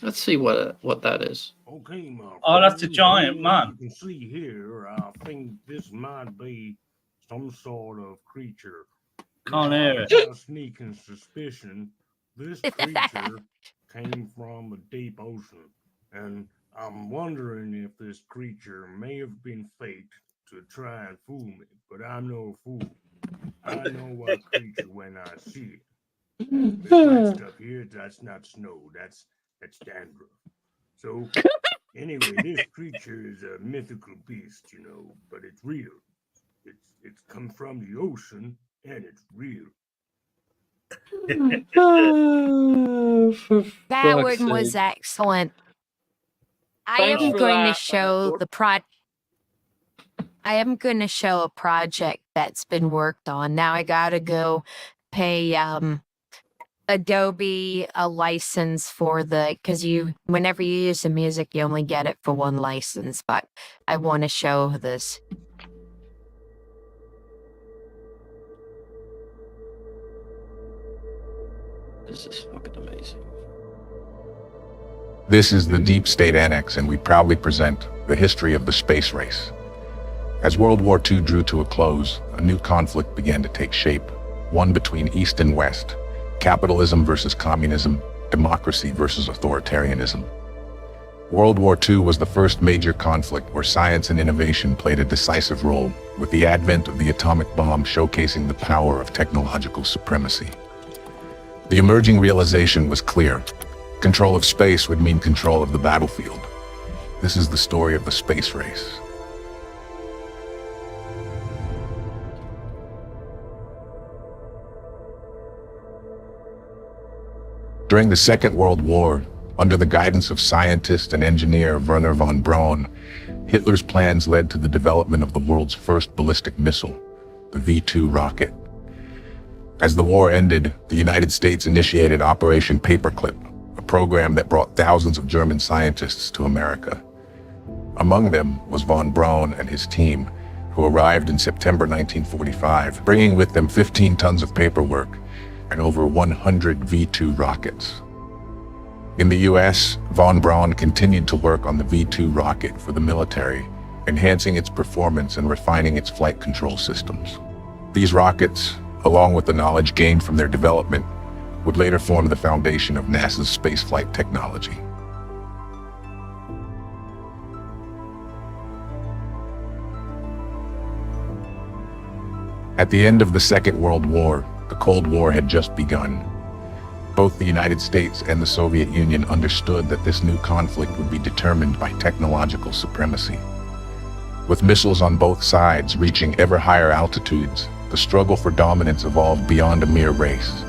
Let's see what that is. Okay, my Oh, that's a friends, giant man. You can see here, I think this might be some sort of creature. Can't hear it. I have a sneaking suspicion this creature came from the deep ocean, and I'm wondering if this creature may have been faked to try and fool me, but I'm no fool. I know what creature when I see it. This white stuff here, that's not snow, that's dandruff. So anyway, this creature is a mythical beast, you know, but it's real. It's come from the ocean and it's real. That one was excellent. I Thanks am for going to that, show I am going to show a project that's been worked on. Now I gotta go pay Adobe a license for because whenever you use the music, you only get it for one license. But I want to show this. This is fucking amazing. This is the Deep State Annex, and we proudly present the history of the space race. As World War II drew to a close, a new conflict began to take shape, one between East and West, capitalism versus communism, democracy versus authoritarianism. World War II was the first major conflict where science and innovation played a decisive role, with the advent of the atomic bomb showcasing the power of technological supremacy. The emerging realization was clear. Control of space would mean control of the battlefield. This is the story of the space race. During the Second World War, under the guidance of scientist and engineer Wernher von Braun, Hitler's plans led to the development of the world's first ballistic missile, the V-2 rocket. As the war ended, the United States initiated Operation Paperclip, a program that brought thousands of German scientists to America. Among them was von Braun and his team, who arrived in September 1945, bringing with them 15 tons of paperwork and over 100 V-2 rockets. In the US, von Braun continued to work on the V-2 rocket for the military, enhancing its performance and refining its flight control systems. These rockets, along with the knowledge gained from their development, would later form the foundation of NASA's spaceflight technology. At the end of the Second World War, the Cold War had just begun. Both the United States and the Soviet Union understood that this new conflict would be determined by technological supremacy. With missiles on both sides reaching ever higher altitudes, the struggle for dominance evolved beyond a mere race.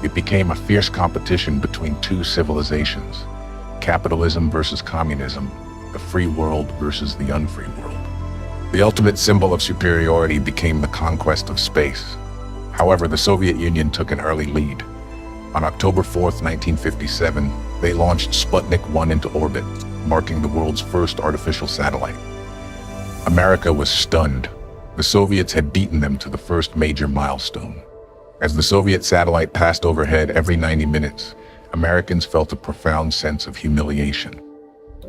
It became a fierce competition between two civilizations, capitalism versus communism, the free world versus the unfree world. The ultimate symbol of superiority became the conquest of space. However, the Soviet Union took an early lead. On October 4th, 1957, they launched Sputnik 1 into orbit, marking the world's first artificial satellite. America was stunned. The Soviets had beaten them to the first major milestone. As the Soviet satellite passed overhead every 90 minutes, Americans felt a profound sense of humiliation.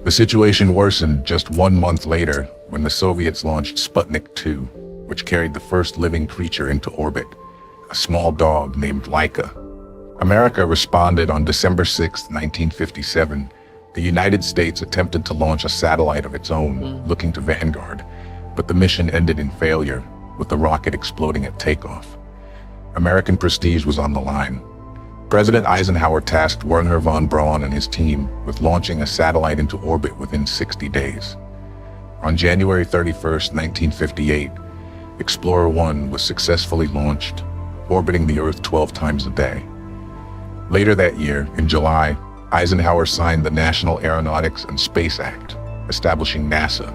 The situation worsened just 1 month later when the Soviets launched Sputnik 2, which carried the first living creature into orbit, a small dog named Laika. America responded on December 6, 1957. The United States attempted to launch a satellite of its own, looking to Vanguard, but the mission ended in failure, with the rocket exploding at takeoff. American prestige was on the line. President Eisenhower tasked Wernher von Braun and his team with launching a satellite into orbit within 60 days. On January 31st, 1958, Explorer 1 was successfully launched, orbiting the Earth 12 times a day. Later that year, in July, Eisenhower signed the National Aeronautics and Space Act, establishing NASA,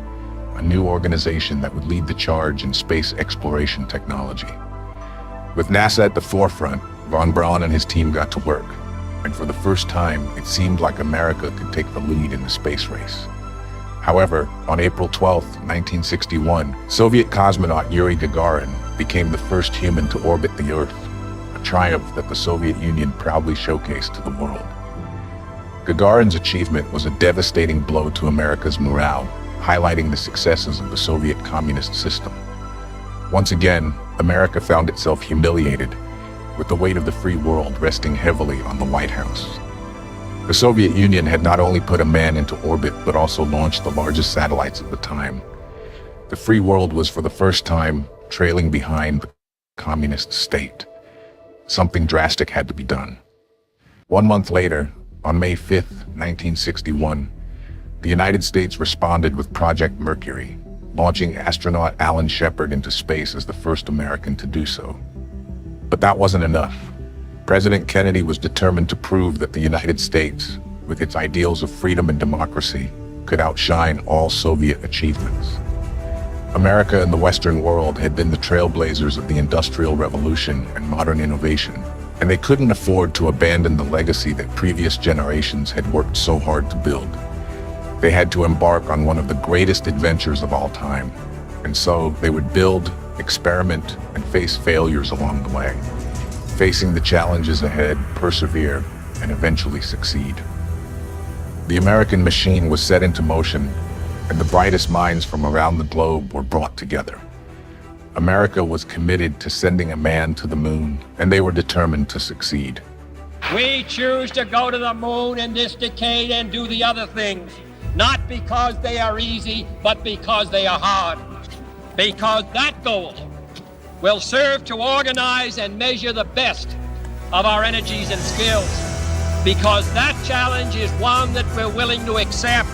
a new organization that would lead the charge in space exploration technology. With NASA at the forefront, von Braun and his team got to work, and for the first time, it seemed like America could take the lead in the space race. However, on April 12, 1961, Soviet cosmonaut Yuri Gagarin became the first human to orbit the Earth, a triumph that the Soviet Union proudly showcased to the world. Gagarin's achievement was a devastating blow to America's morale, highlighting the successes of the Soviet communist system. Once again, America found itself humiliated, with the weight of the free world resting heavily on the White House. The Soviet Union had not only put a man into orbit, but also launched the largest satellites at the time. The free world was for the first time trailing behind the communist state. Something drastic had to be done. 1 month later, on May 5th, 1961, the United States responded with Project Mercury, launching astronaut Alan Shepard into space as the first American to do so. But that wasn't enough. President Kennedy was determined to prove that the United States, with its ideals of freedom and democracy, could outshine all Soviet achievements. America and the Western world had been the trailblazers of the Industrial Revolution and modern innovation, and they couldn't afford to abandon the legacy that previous generations had worked so hard to build. They had to embark on one of the greatest adventures of all time, and so they would build, experiment, and face failures along the way. Facing the challenges ahead, persevere, and eventually succeed. The American machine was set into motion, and the brightest minds from around the globe were brought together. America was committed to sending a man to the moon, and they were determined to succeed. We choose to go to the moon in this decade and do the other things, not because they are easy, but because they are hard. Because that goal will serve to organize and measure the best of our energies and skills. Because that challenge is one that we're willing to accept,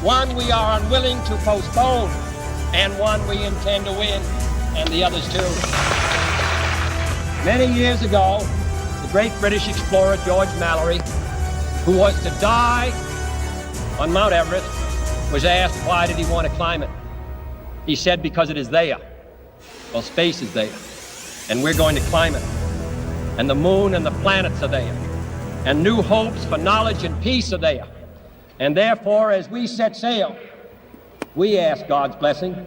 one we are unwilling to postpone, and one we intend to win, and the others too. Many years ago, the great British explorer George Mallory, who was to die on Mount Everest, was asked why did he want to climb it. He said, because it is there. Well, space is there, and we're going to climb it. And the moon and the planets are there, and new hopes for knowledge and peace are there. And therefore, as we set sail, we ask God's blessing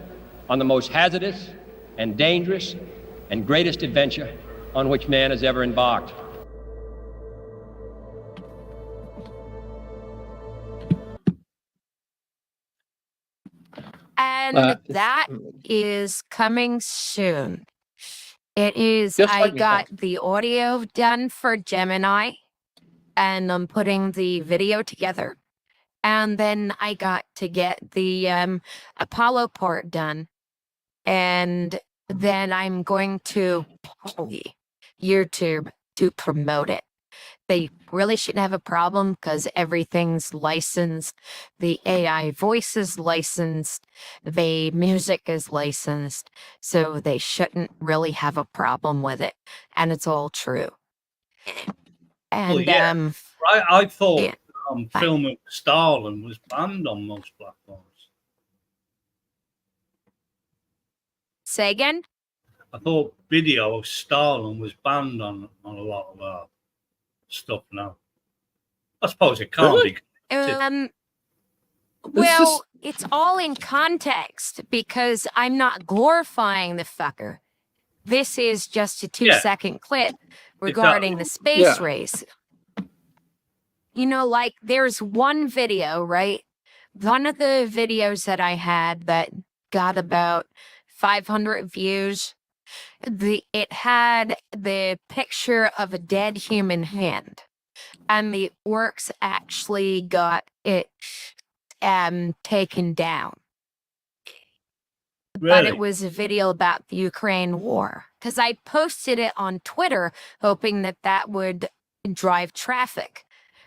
on the most hazardous and dangerous and greatest adventure on which man has ever embarked. And that is coming soon. It is, Just I like got the audio done for Gemini, and I'm putting the video together. And then I got to get the Apollo part done. And then I'm going to YouTube to promote it. They really shouldn't have a problem because everything's licensed. The AI voice is licensed. The music is licensed. So they shouldn't really have a problem with it. And it's all true. And Well, yeah. I thought yeah. filming Stalin was banned on most platforms. Say again? I thought video of Stalin was banned on a lot of stuff now. I suppose it can't Really? be. Well, it's all in context because I'm not glorifying the fucker. This is just a 2-second clip regarding the space race. You know, like there's one video, right? One of the videos that I had that got about 500 views, it had the picture of a dead human hand. And the orcs actually got it taken down. Really? But it was a video about the Ukraine war. Because I posted it on Twitter, hoping that that would drive traffic.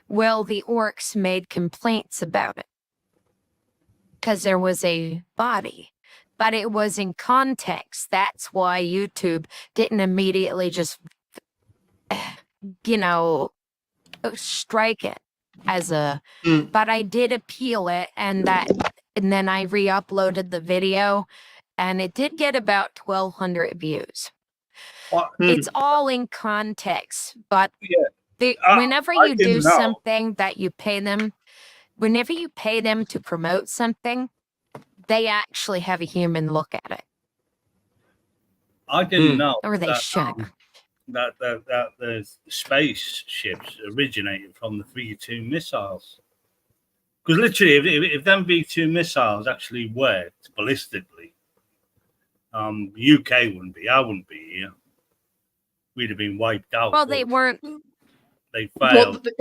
Well, the orcs made complaints about it. Because there was a body. But it was in context. That's why YouTube didn't immediately just, strike it as a... But I did appeal it, and then I re-uploaded the video, and it did get about 1,200 views. It's all in context, but whenever you do something that you pay them, whenever you pay them to promote something, they actually have a human look at it. I didn't know. Or they should. That the spaceships originated from the V2 missiles. Because literally, if them V2 missiles actually worked ballistically, UK wouldn't be, I wouldn't be here. We'd have been wiped out. Well, they weren't. They failed. Well, the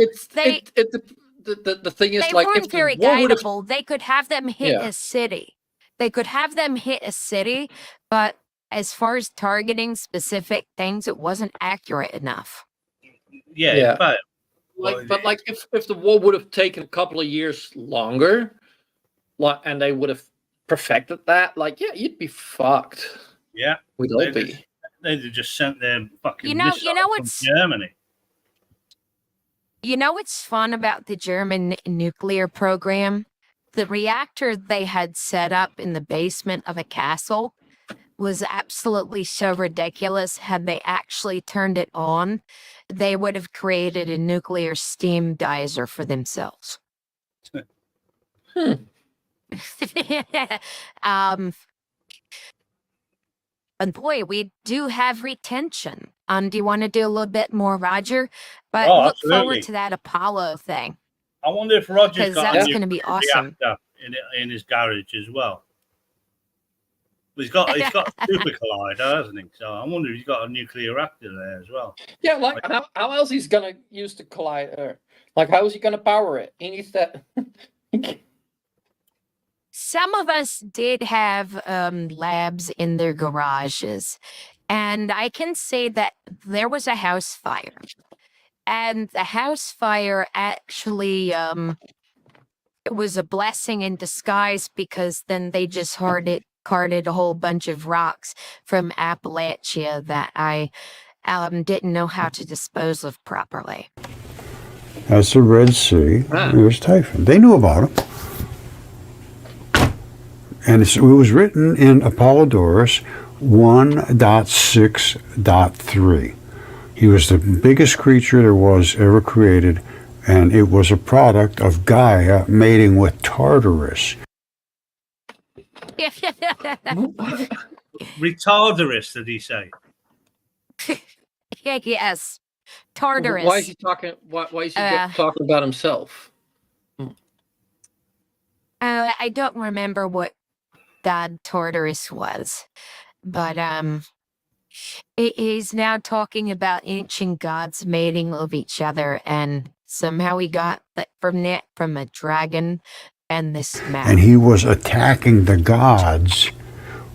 thing is, they like, weren't if the very war would've- guidable. They could have them hit a city. They could have them hit a city, but as far as targeting specific things, it wasn't accurate enough. Yeah. But if the war would have taken a couple of years longer, and they would have perfected that, you'd be fucked. Yeah, we'd all be. They'd have just sent their fucking what's from Germany. You know what's fun about the German nuclear program? The reactor they had set up in the basement of a castle was absolutely so ridiculous. Had they actually turned it on, they would have created a nuclear steam geyser for themselves. And boy, we do have retention. Do you want to do a little bit more, Roger? But look absolutely. forward to that Apollo thing. I wonder if Roger's got that's going to be awesome in his garage as well. He's got a super collider, hasn't he? So I wonder if he's got a nuclear reactor there as well. Yeah, how else he's gonna use the collider? Like, how is he gonna power it? He needs that. Some of us did have labs in their garages, and I can say that there was a house fire. And the house fire actually, it was a blessing in disguise, because then they just carted a whole bunch of rocks from Appalachia that I didn't know how to dispose of properly. That's the Red Sea. There's Typhon. They knew about him. And it was written in Apollodorus 1.6.3. He was the biggest creature there was ever created, and it was a product of Gaia mating with Tartarus. Retarderus, did he say? Yes, Tartarus. Why is he talking? Why is he talking about himself? I don't remember what god Tartarus was, but he's now talking about ancient gods mating with each other, and somehow he got that from a dragon and this man. And he was attacking the gods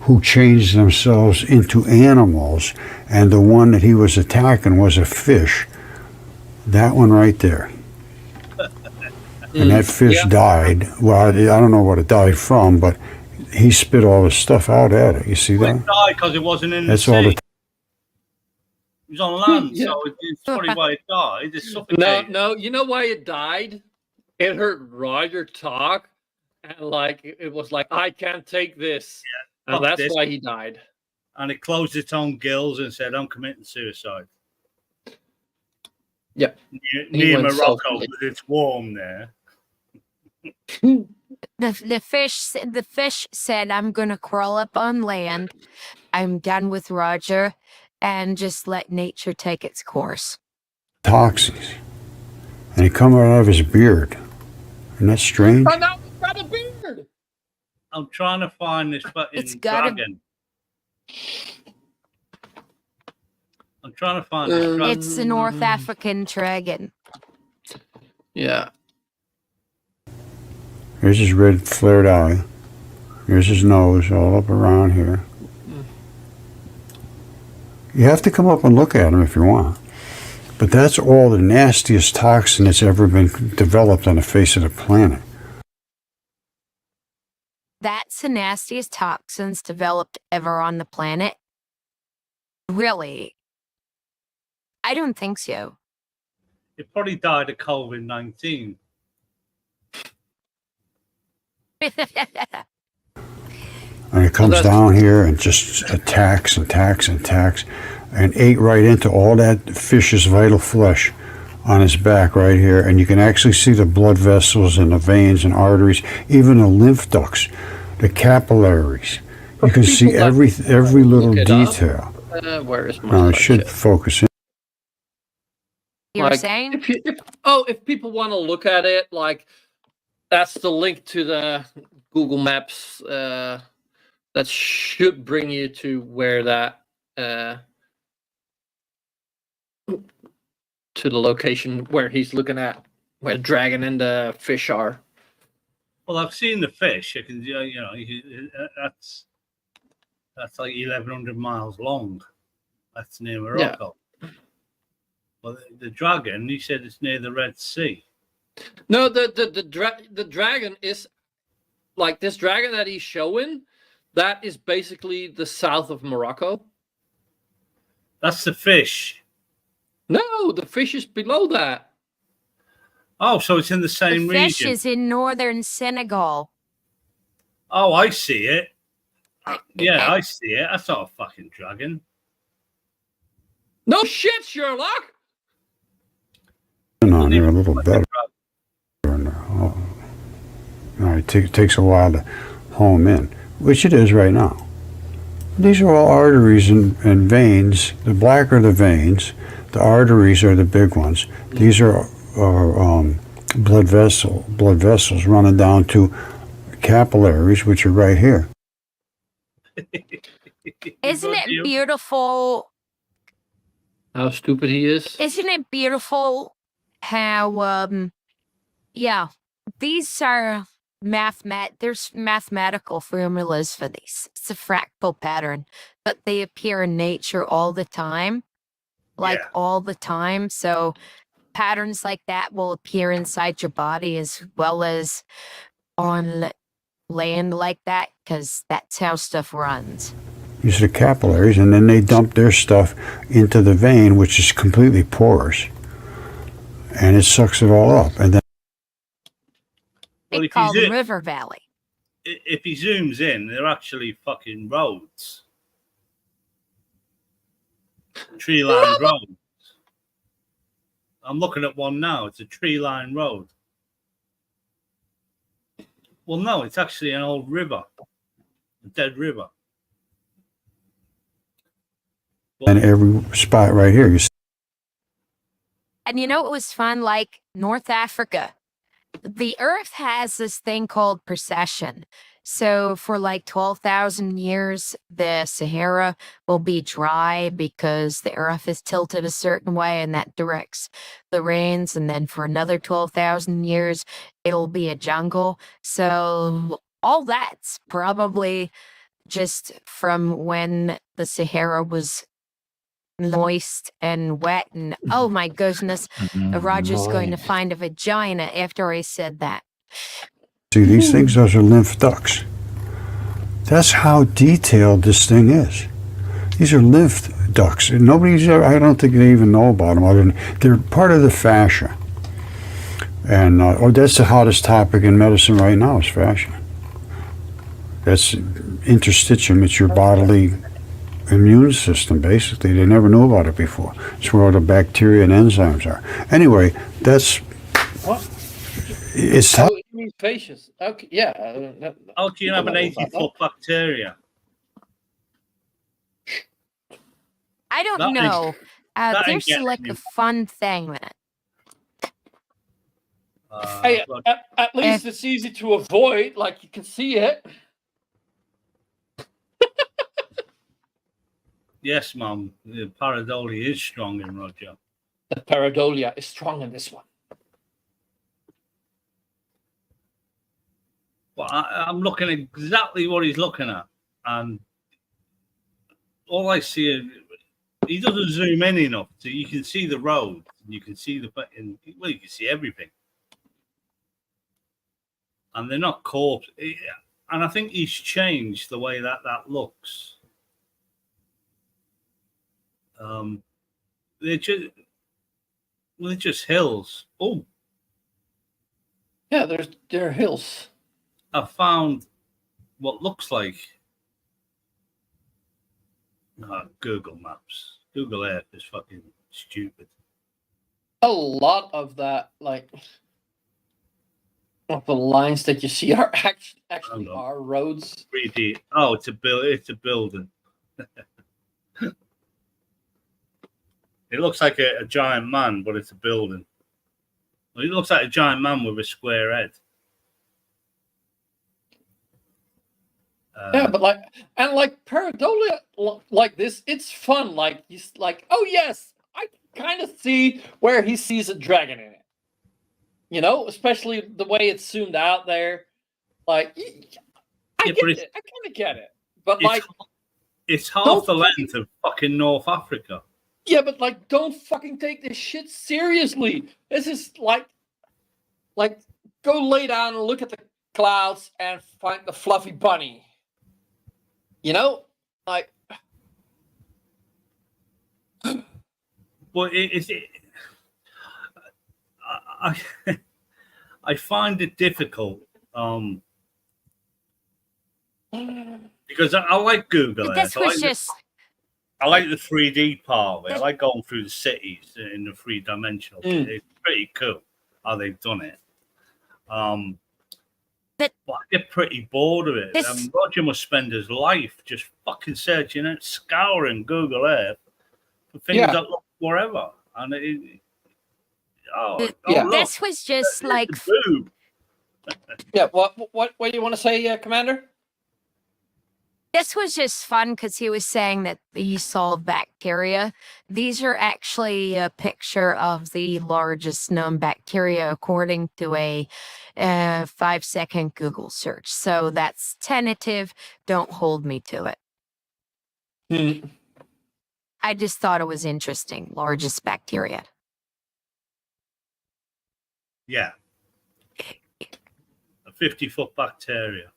who changed themselves into animals, and the one that he was attacking was a fish. That one right there. And that fish died. Well, I don't know what it died from, but he spit all the stuff out at it. You see that? It died because it wasn't in That's the sea. all the It was on land, so it's probably why it died. It's suffocated. No, you know why it died? It heard Roger talk, and it was like, I can't take this. Yeah, And that's this. why he died. and it closed its own gills and said, "I'm committing suicide." Yep. Near went Morocco, self-made. because it's warm there. The fish said, "I'm gonna crawl up on land. I'm done with Roger, and just let nature take its course." Toxins. And it come out of his beard. Isn't that strange? Oh, no, it's got a beard. I'm trying to find this fucking It's got a- dragon. I'm trying to find this dragon. It's the North African dragon. Yeah. Here's his red flared eye. Here's his nose all up around here. You have to come up and look at him if you want. But that's all the nastiest toxin that's ever been developed on the face of the planet. That's the nastiest toxins developed ever on the planet. Really? I don't think so. It probably died of COVID-19. And it comes down here and just attacks and ate right into all that fish's vital flesh on his back right here. And you can actually see the blood vessels and the veins and arteries, even the lymph ducts, the capillaries. You can see every little detail. Where is my Now it slideshow? should focus in. You were Like, saying? if people want to look at it, like that's the link to the Google Maps. That should bring you to where that to the location where he's looking at, where the dragon and the fish are. Well, I've seen the fish. I can, that's like 1,100 miles long. That's near Morocco. Well, the dragon, he said it's near the Red Sea. No, the dragon is like this dragon that he's showing. That is basically the south of Morocco. That's the fish. No, the fish is below that. Oh, so it's in the same The fish region. is in northern Senegal. Oh, I see it. Yeah, I see it. That's not a fucking dragon. No shit, Sherlock. On here a little better. It takes a while to home in, which it is right now. These are all arteries and veins. The black are the veins. The arteries are the big ones. These are blood vessels running down to capillaries, which are right here. Isn't it beautiful? How stupid he is. Isn't it beautiful how, yeah, these are there's mathematical formulas for these. It's a fractal pattern, but they appear in nature all the time, all the time. So patterns like that will appear inside your body as well as on land like that, because that's how stuff runs. These are the capillaries, and then they dump their stuff into the vein, which is completely porous, and it sucks it all up. And then They call them river valley. If he zooms in, they're actually fucking roads. Tree-lined roads. I'm looking at one now. It's a tree-lined road. Well, no, it's actually an old river. A dead river. and every spot right here. You see. And you know what was fun? Like North Africa, the Earth has this thing called precession. So for like 12,000 years, the Sahara will be dry because the Earth is tilted a certain way and that directs the rains. And then for another 12,000 years, it'll be a jungle. So all that's probably just from when the Sahara was moist and wet. And oh my goodness, Roger's going to find a vagina after I said that. See, these things, those are lymph ducts. That's how detailed this thing is. These are lymph ducts. And nobody's ever, I don't think they even know about them. Other than they're part of the fascia. And that's the hottest topic in medicine right now is fascia. That's interstitium. It's your bodily immune system, basically. They never knew about it before. It's where all the bacteria and enzymes are. Anyway, that's... What? It's Oh, it means patience. Okay, yeah. How can you have an 80-foot bacteria? I don't That know. that ain't There's like getting a fun thing with it. Hey, But at least it's easy to avoid. Like you can see it. yes, Mum, the pareidolia is strong in Roger. The pareidolia is strong in this one. Well, I'm looking at exactly what he's looking at, and all I see is he doesn't zoom in enough, so you can see the road, you can see you can see everything, and they're not corpse. And I think he's changed the way that looks. They're just hills. Oh, Yeah, there are hills. I found what looks like Google Maps. Google Earth is fucking stupid. A lot of that, like, of the lines that you see are actually are roads. 3D. Oh, it's a building. It looks like a giant man, but it's a building. Well, it looks like a giant man with a square head. Yeah, but like pareidolia like this, it's fun. Like he's like, oh yes, I kind of see where he sees a dragon in it. You know, especially the way it's zoomed out there. Like, I kind of get it. But like, it's half the length of fucking North Africa. Yeah, but like, don't fucking take this shit seriously. This is like, go lay down and look at the clouds and find the fluffy bunny. You know, like. Well, I find it difficult because I like Google Earth. I like the 3D part of it. I like going through the cities in the 3-dimensional. It's pretty cool how they've done it. But I get pretty bored of it. Roger must spend his life just fucking searching and scouring Google Earth for things that look wherever. And this was just like yeah. What do you want to say, Commander? This was just fun because he was saying that he saw bacteria. These are actually a picture of the largest known bacteria according to a 5-second Google search. So that's tentative. Don't hold me to it. I just thought it was interesting. Largest bacteria. Yeah. A 50-foot bacteria.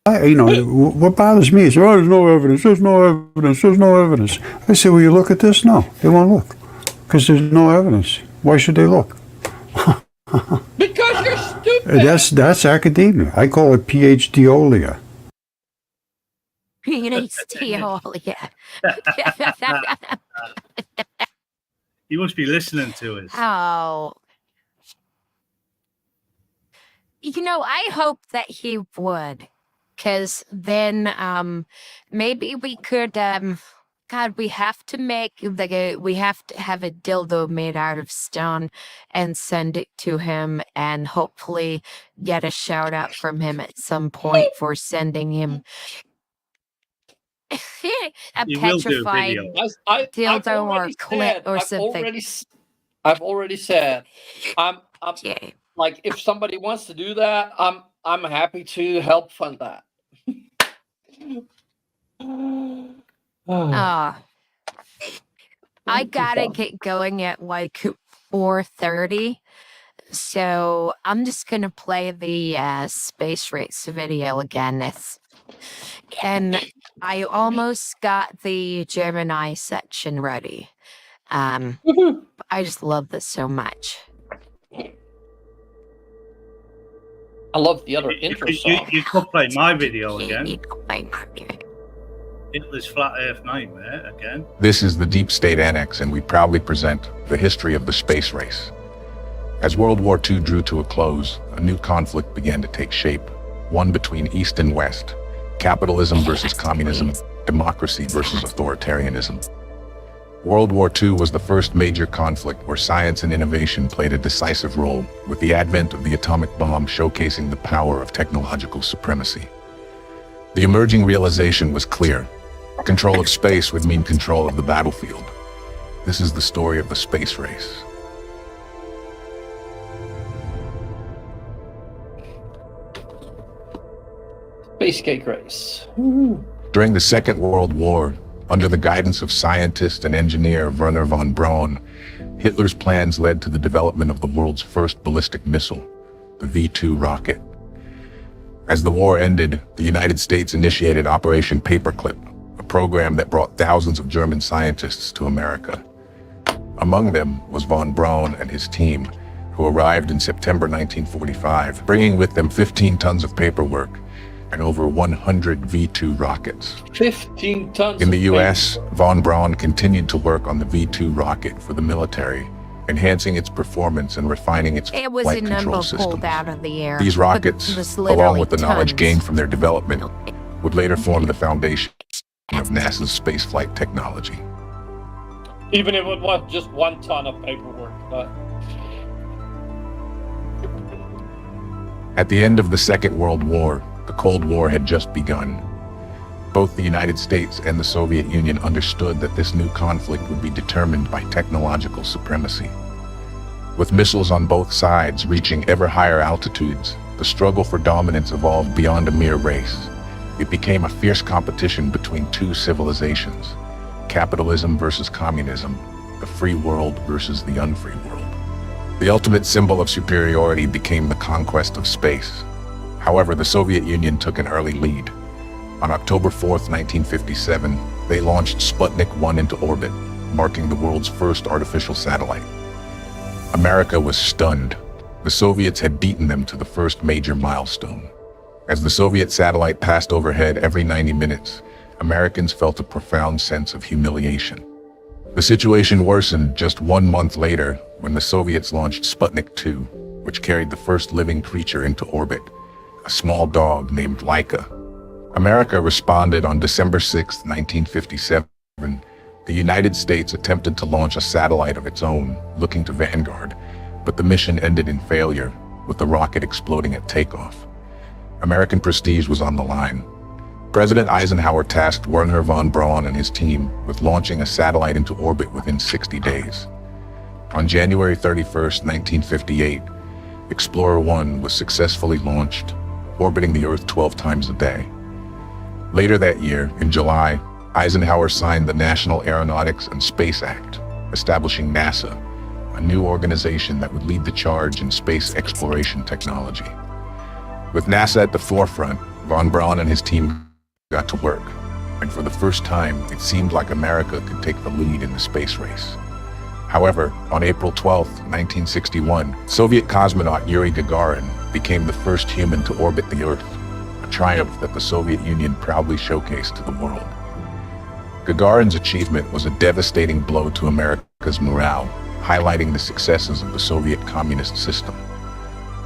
What bothers me is, there's no evidence, there's no evidence, there's no evidence. I say, will you look at this? No, they won't look. Because there's no evidence. Why should they look? Because you're stupid. That's academia. I call it PhDolia. PhDolia. You must be listening to us. Oh. You know, I hope that he would. Because then maybe we could, God, we have to we have to have a dildo made out of stone and send it to him and hopefully get a shout out from him at some point for sending him a petrified dildo or clit or something. I've already said, I'm like, if somebody wants to do that, I'm happy to help fund that. I gotta get going at like 4:30, so I'm just gonna play the space race video again. And I almost got the Gemini section ready. I just love this so much. I love the other intro song. You could play my video again. Hitler's flat earth nightmare again. This is the Deep State Annex, and we proudly present the history of the space race. As World War II drew to a close, a new conflict began to take shape, one between East and West, capitalism versus communism, democracy versus authoritarianism. World War II was the first major conflict where science and innovation played a decisive role, with the advent of the atomic bomb showcasing the power of technological supremacy. The emerging realization was clear. Control of space would mean control of the battlefield. This is the story of the space race. Space cake race. During the Second World War, under the guidance of scientist and engineer Wernher von Braun, Hitler's plans led to the development of the world's first ballistic missile, the V-2 rocket. As the war ended, the United States initiated Operation Paperclip, a program that brought thousands of German scientists to America. Among them was von Braun and his team, who arrived in September 1945, bringing with them 15 tons of paperwork and over 100 V-2 rockets. 15 tons. In the of U.S., von Braun continued to work on the V-2 rocket for the military, enhancing its performance and refining its It was flight a number control systems. pulled out of the air. These but rockets, it was along literally with the knowledge tons. gained from their development, would later form the foundation of NASA's spaceflight technology. Even if it was just 1 ton of paperwork. But At the end of the Second World War, the Cold War had just begun. Both the United States and the Soviet Union understood that this new conflict would be determined by technological supremacy. With missiles on both sides reaching ever higher altitudes, the struggle for dominance evolved beyond a mere race. It became a fierce competition between two civilizations, capitalism versus communism, the free world versus the unfree world. The ultimate symbol of superiority became the conquest of space. However, the Soviet Union took an early lead. On October 4th, 1957, they launched Sputnik 1 into orbit, marking the world's first artificial satellite. America was stunned. The Soviets had beaten them to the first major milestone. As the Soviet satellite passed overhead every 90 minutes, Americans felt a profound sense of humiliation. The situation worsened just 1 month later when the Soviets launched Sputnik 2, which carried the first living creature into orbit, a small dog named Laika. America responded on December 6, 1957. The United States attempted to launch a satellite of its own, looking to Vanguard, but the mission ended in failure, with the rocket exploding at takeoff. American prestige was on the line. President Eisenhower tasked Wernher von Braun and his team with launching a satellite into orbit within 60 days. On January 31, 1958, Explorer 1 was successfully launched, orbiting the Earth 12 times a day. Later that year, in July, Eisenhower signed the National Aeronautics and Space Act, establishing NASA, a new organization that would lead the charge in space exploration technology. With NASA at the forefront, von Braun and his team got to work, and for the first time, it seemed like America could take the lead in the space race. However, on April 12, 1961, Soviet cosmonaut Yuri Gagarin became the first human to orbit the Earth, a triumph that the Soviet Union proudly showcased to the world. Gagarin's achievement was a devastating blow to America's morale, highlighting the successes of the Soviet communist system.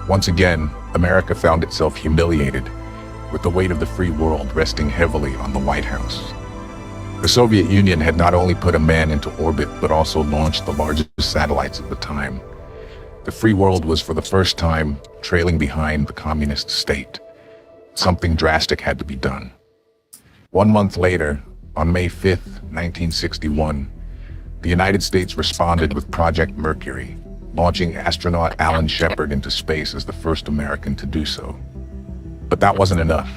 Once again, America found itself humiliated, with the weight of the free world resting heavily on the White House. The Soviet Union had not only put a man into orbit, but also launched the largest satellites at the time. The free world was for the first time trailing behind the communist state. Something drastic had to be done. 1 month later, on May 5th, 1961, the United States responded with Project Mercury, launching astronaut Alan Shepard into space as the first American to do so. But that wasn't enough.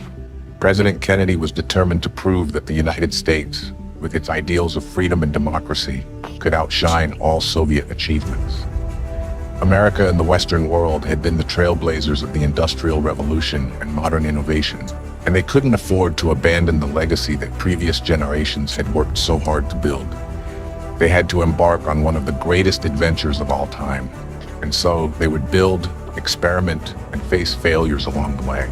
President Kennedy was determined to prove that the United States, with its ideals of freedom and democracy, could outshine all Soviet achievements. America and the Western world had been the trailblazers of the Industrial Revolution and modern innovation, and they couldn't afford to abandon the legacy that previous generations had worked so hard to build. They had to embark on one of the greatest adventures of all time, and so they would build, experiment, and face failures along the way.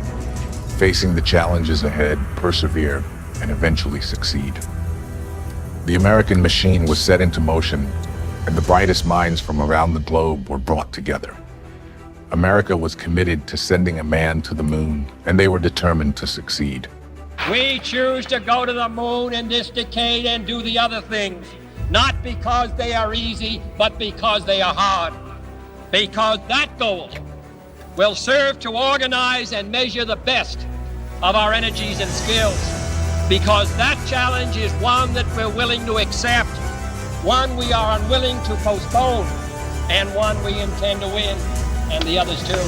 Facing the challenges ahead, persevere, and eventually succeed. The American machine was set into motion, and the brightest minds from around the globe were brought together. America was committed to sending a man to the moon, and they were determined to succeed. We choose to go to the moon in this decade and do the other things, not because they are easy, but because they are hard. Because that goal will serve to organize and measure the best of our energies and skills. Because that challenge is one that we're willing to accept, one we are unwilling to postpone, and one we intend to win, and the others too.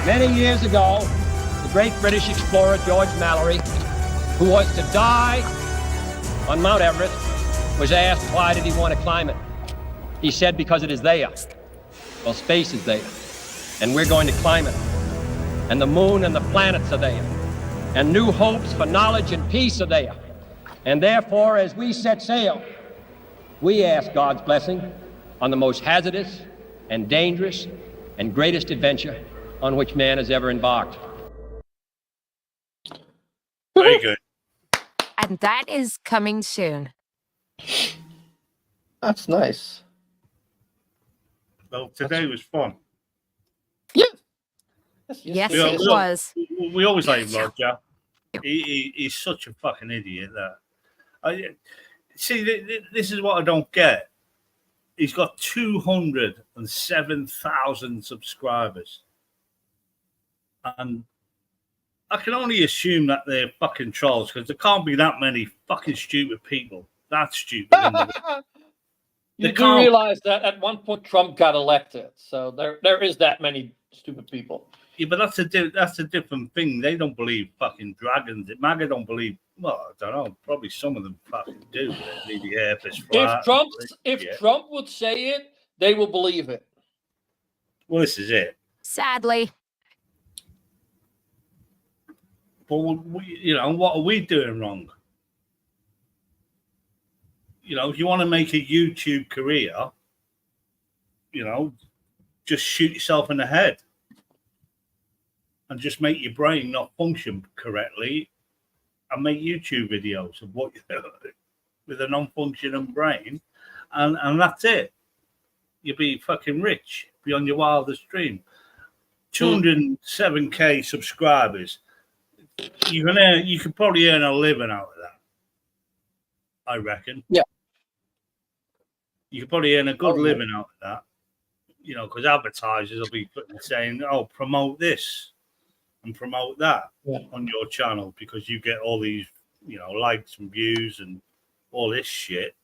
Many years ago, the great British explorer George Mallory, who was to die on Mount Everest, was asked why did he want to climb it. He said because it is there. Well, space is there, and we're going to climb it. And the moon and the planets are there, and new hopes for knowledge and peace are there. And therefore, as we set sail, we ask God's blessing on the most hazardous and dangerous and greatest adventure on which man has ever embarked. Very good. And that is coming soon. That's nice. Well, today was fun. Yes, Yeah, it look, was. We always like Roger. He's such a fucking idiot. See, this is what I don't get. He's got 207,000 subscribers. And I can only assume that they're fucking trolls because there can't be that many fucking stupid people. That stupid. You do realize that at one point Trump got elected, so there is that many stupid people. Yeah, but that's a different thing. They don't believe fucking dragons. MAGA don't believe. Well, I don't know. Probably some of them fucking do. The earth is flat. If Trump would say it, they will believe it. Well, this is it. Sadly. But what are we doing wrong? If you want to make a YouTube career, just shoot yourself in the head and just make your brain not function correctly and make YouTube videos of what you're doing with a non-functioning brain. And that's it. You'll be fucking rich beyond your wildest dream. 207K subscribers. You could probably earn a living out of that. I reckon. Yeah. You could probably earn a good living out of that. Because advertisers will be saying, "Oh, promote this and promote that on your channel because you get all these, likes and views and all this shit."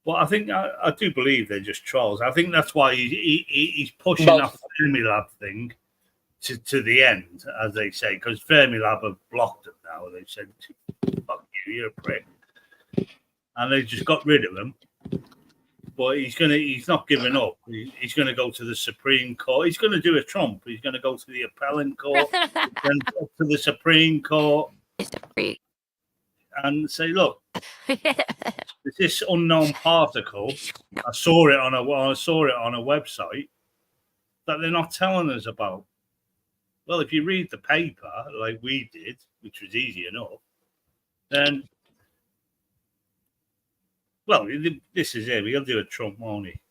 But I think I do believe they're just trolls. I think that's why he's pushing that Fermilab thing to the end, as they say, because Fermilab have blocked it now. They said, "Fuck you, you're a prick," and they just got rid of him. But he's not giving up. He's going to go to the Supreme Court. He's going to do a Trump. He's going to go to the appellate court, then up to the Supreme Court, and say, "Look, this unknown particle. I saw it on a website that they're not telling us about." Well, if you read the paper like we did, which was easy enough, then. Well, this is it. He'll do a Trump, won't he?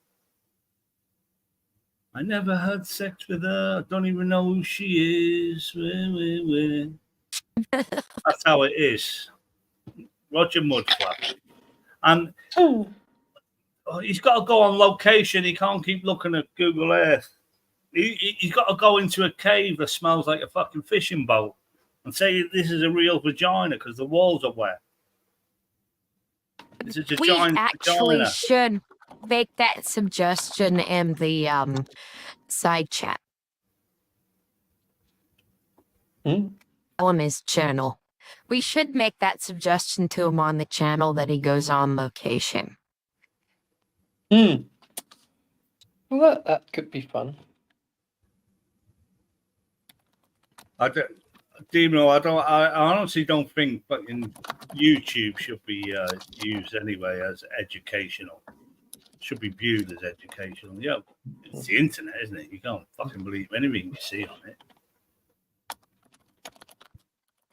I never had sex with her. I don't even know who she is. That's how it is. Roger Mudflap. And he's got to go on location. He can't keep looking at Google Earth. He's got to go into a cave that smells like a fucking fishing boat and say this is a real vagina because the walls are wet. We actually should make that suggestion in the side chat. On his channel. We should make that suggestion to him on the channel that he goes on location. Well, that could be fun. I honestly don't think fucking YouTube should be used anyway as educational. It should be viewed as educational. Yeah, it's the internet, isn't it? You can't fucking believe anything you see on it.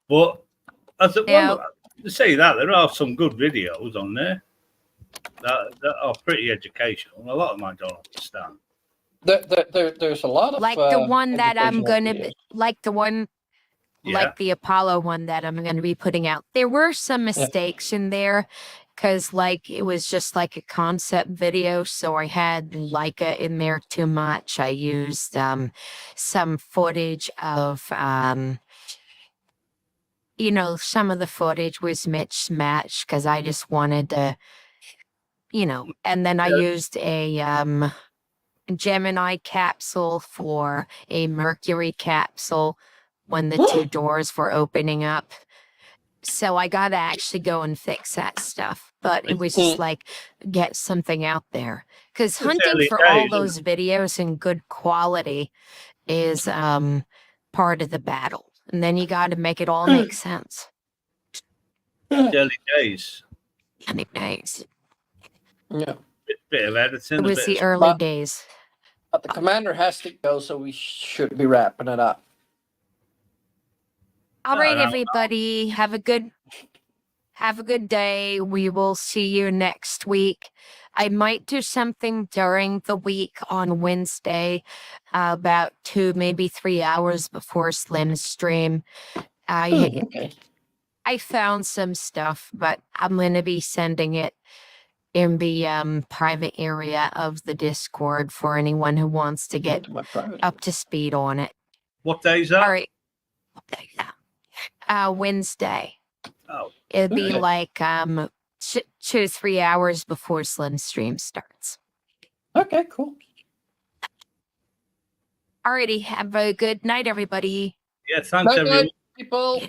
But as it Yeah. to say that, there are some good videos on there that are pretty educational. A lot of them I don't understand. There's a lot of Like the one that I'm educational gonna videos. like the one Yeah. like the Apollo one that I'm going to be putting out. There were some mistakes in there because like it was just like a concept video. So I had Leica in there too much. I used some footage of, you know, some of the footage was mismatched because I just wanted to, you know, and then I used a Gemini capsule for a Mercury capsule when the two doors were opening up. So I got to actually go and fix that stuff. But it was just like, get something out there. Because hunting early for all days, those videos in good quality is part of the battle. And then you got to make it all make sense. Early days. Anyways, Yeah. Bit of editing. it was the early days. But the commander has to go, so we should be wrapping it up. All right, no. everybody. Have a good day. We will see you next week. I might do something during the week on Wednesday, about 2, maybe 3 hours before Slim stream. Okay. I found some stuff, but I'm going to be sending it in the private area of the Discord for anyone who wants to get My private. up to speed on it. What day is that? All right. Wednesday. Oh, It'll be Okay. like 2 3 hours before Slim stream starts. Okay, cool. Alrighty, have a good night, everybody. yeah. Thanks, Night, everyone. night, people.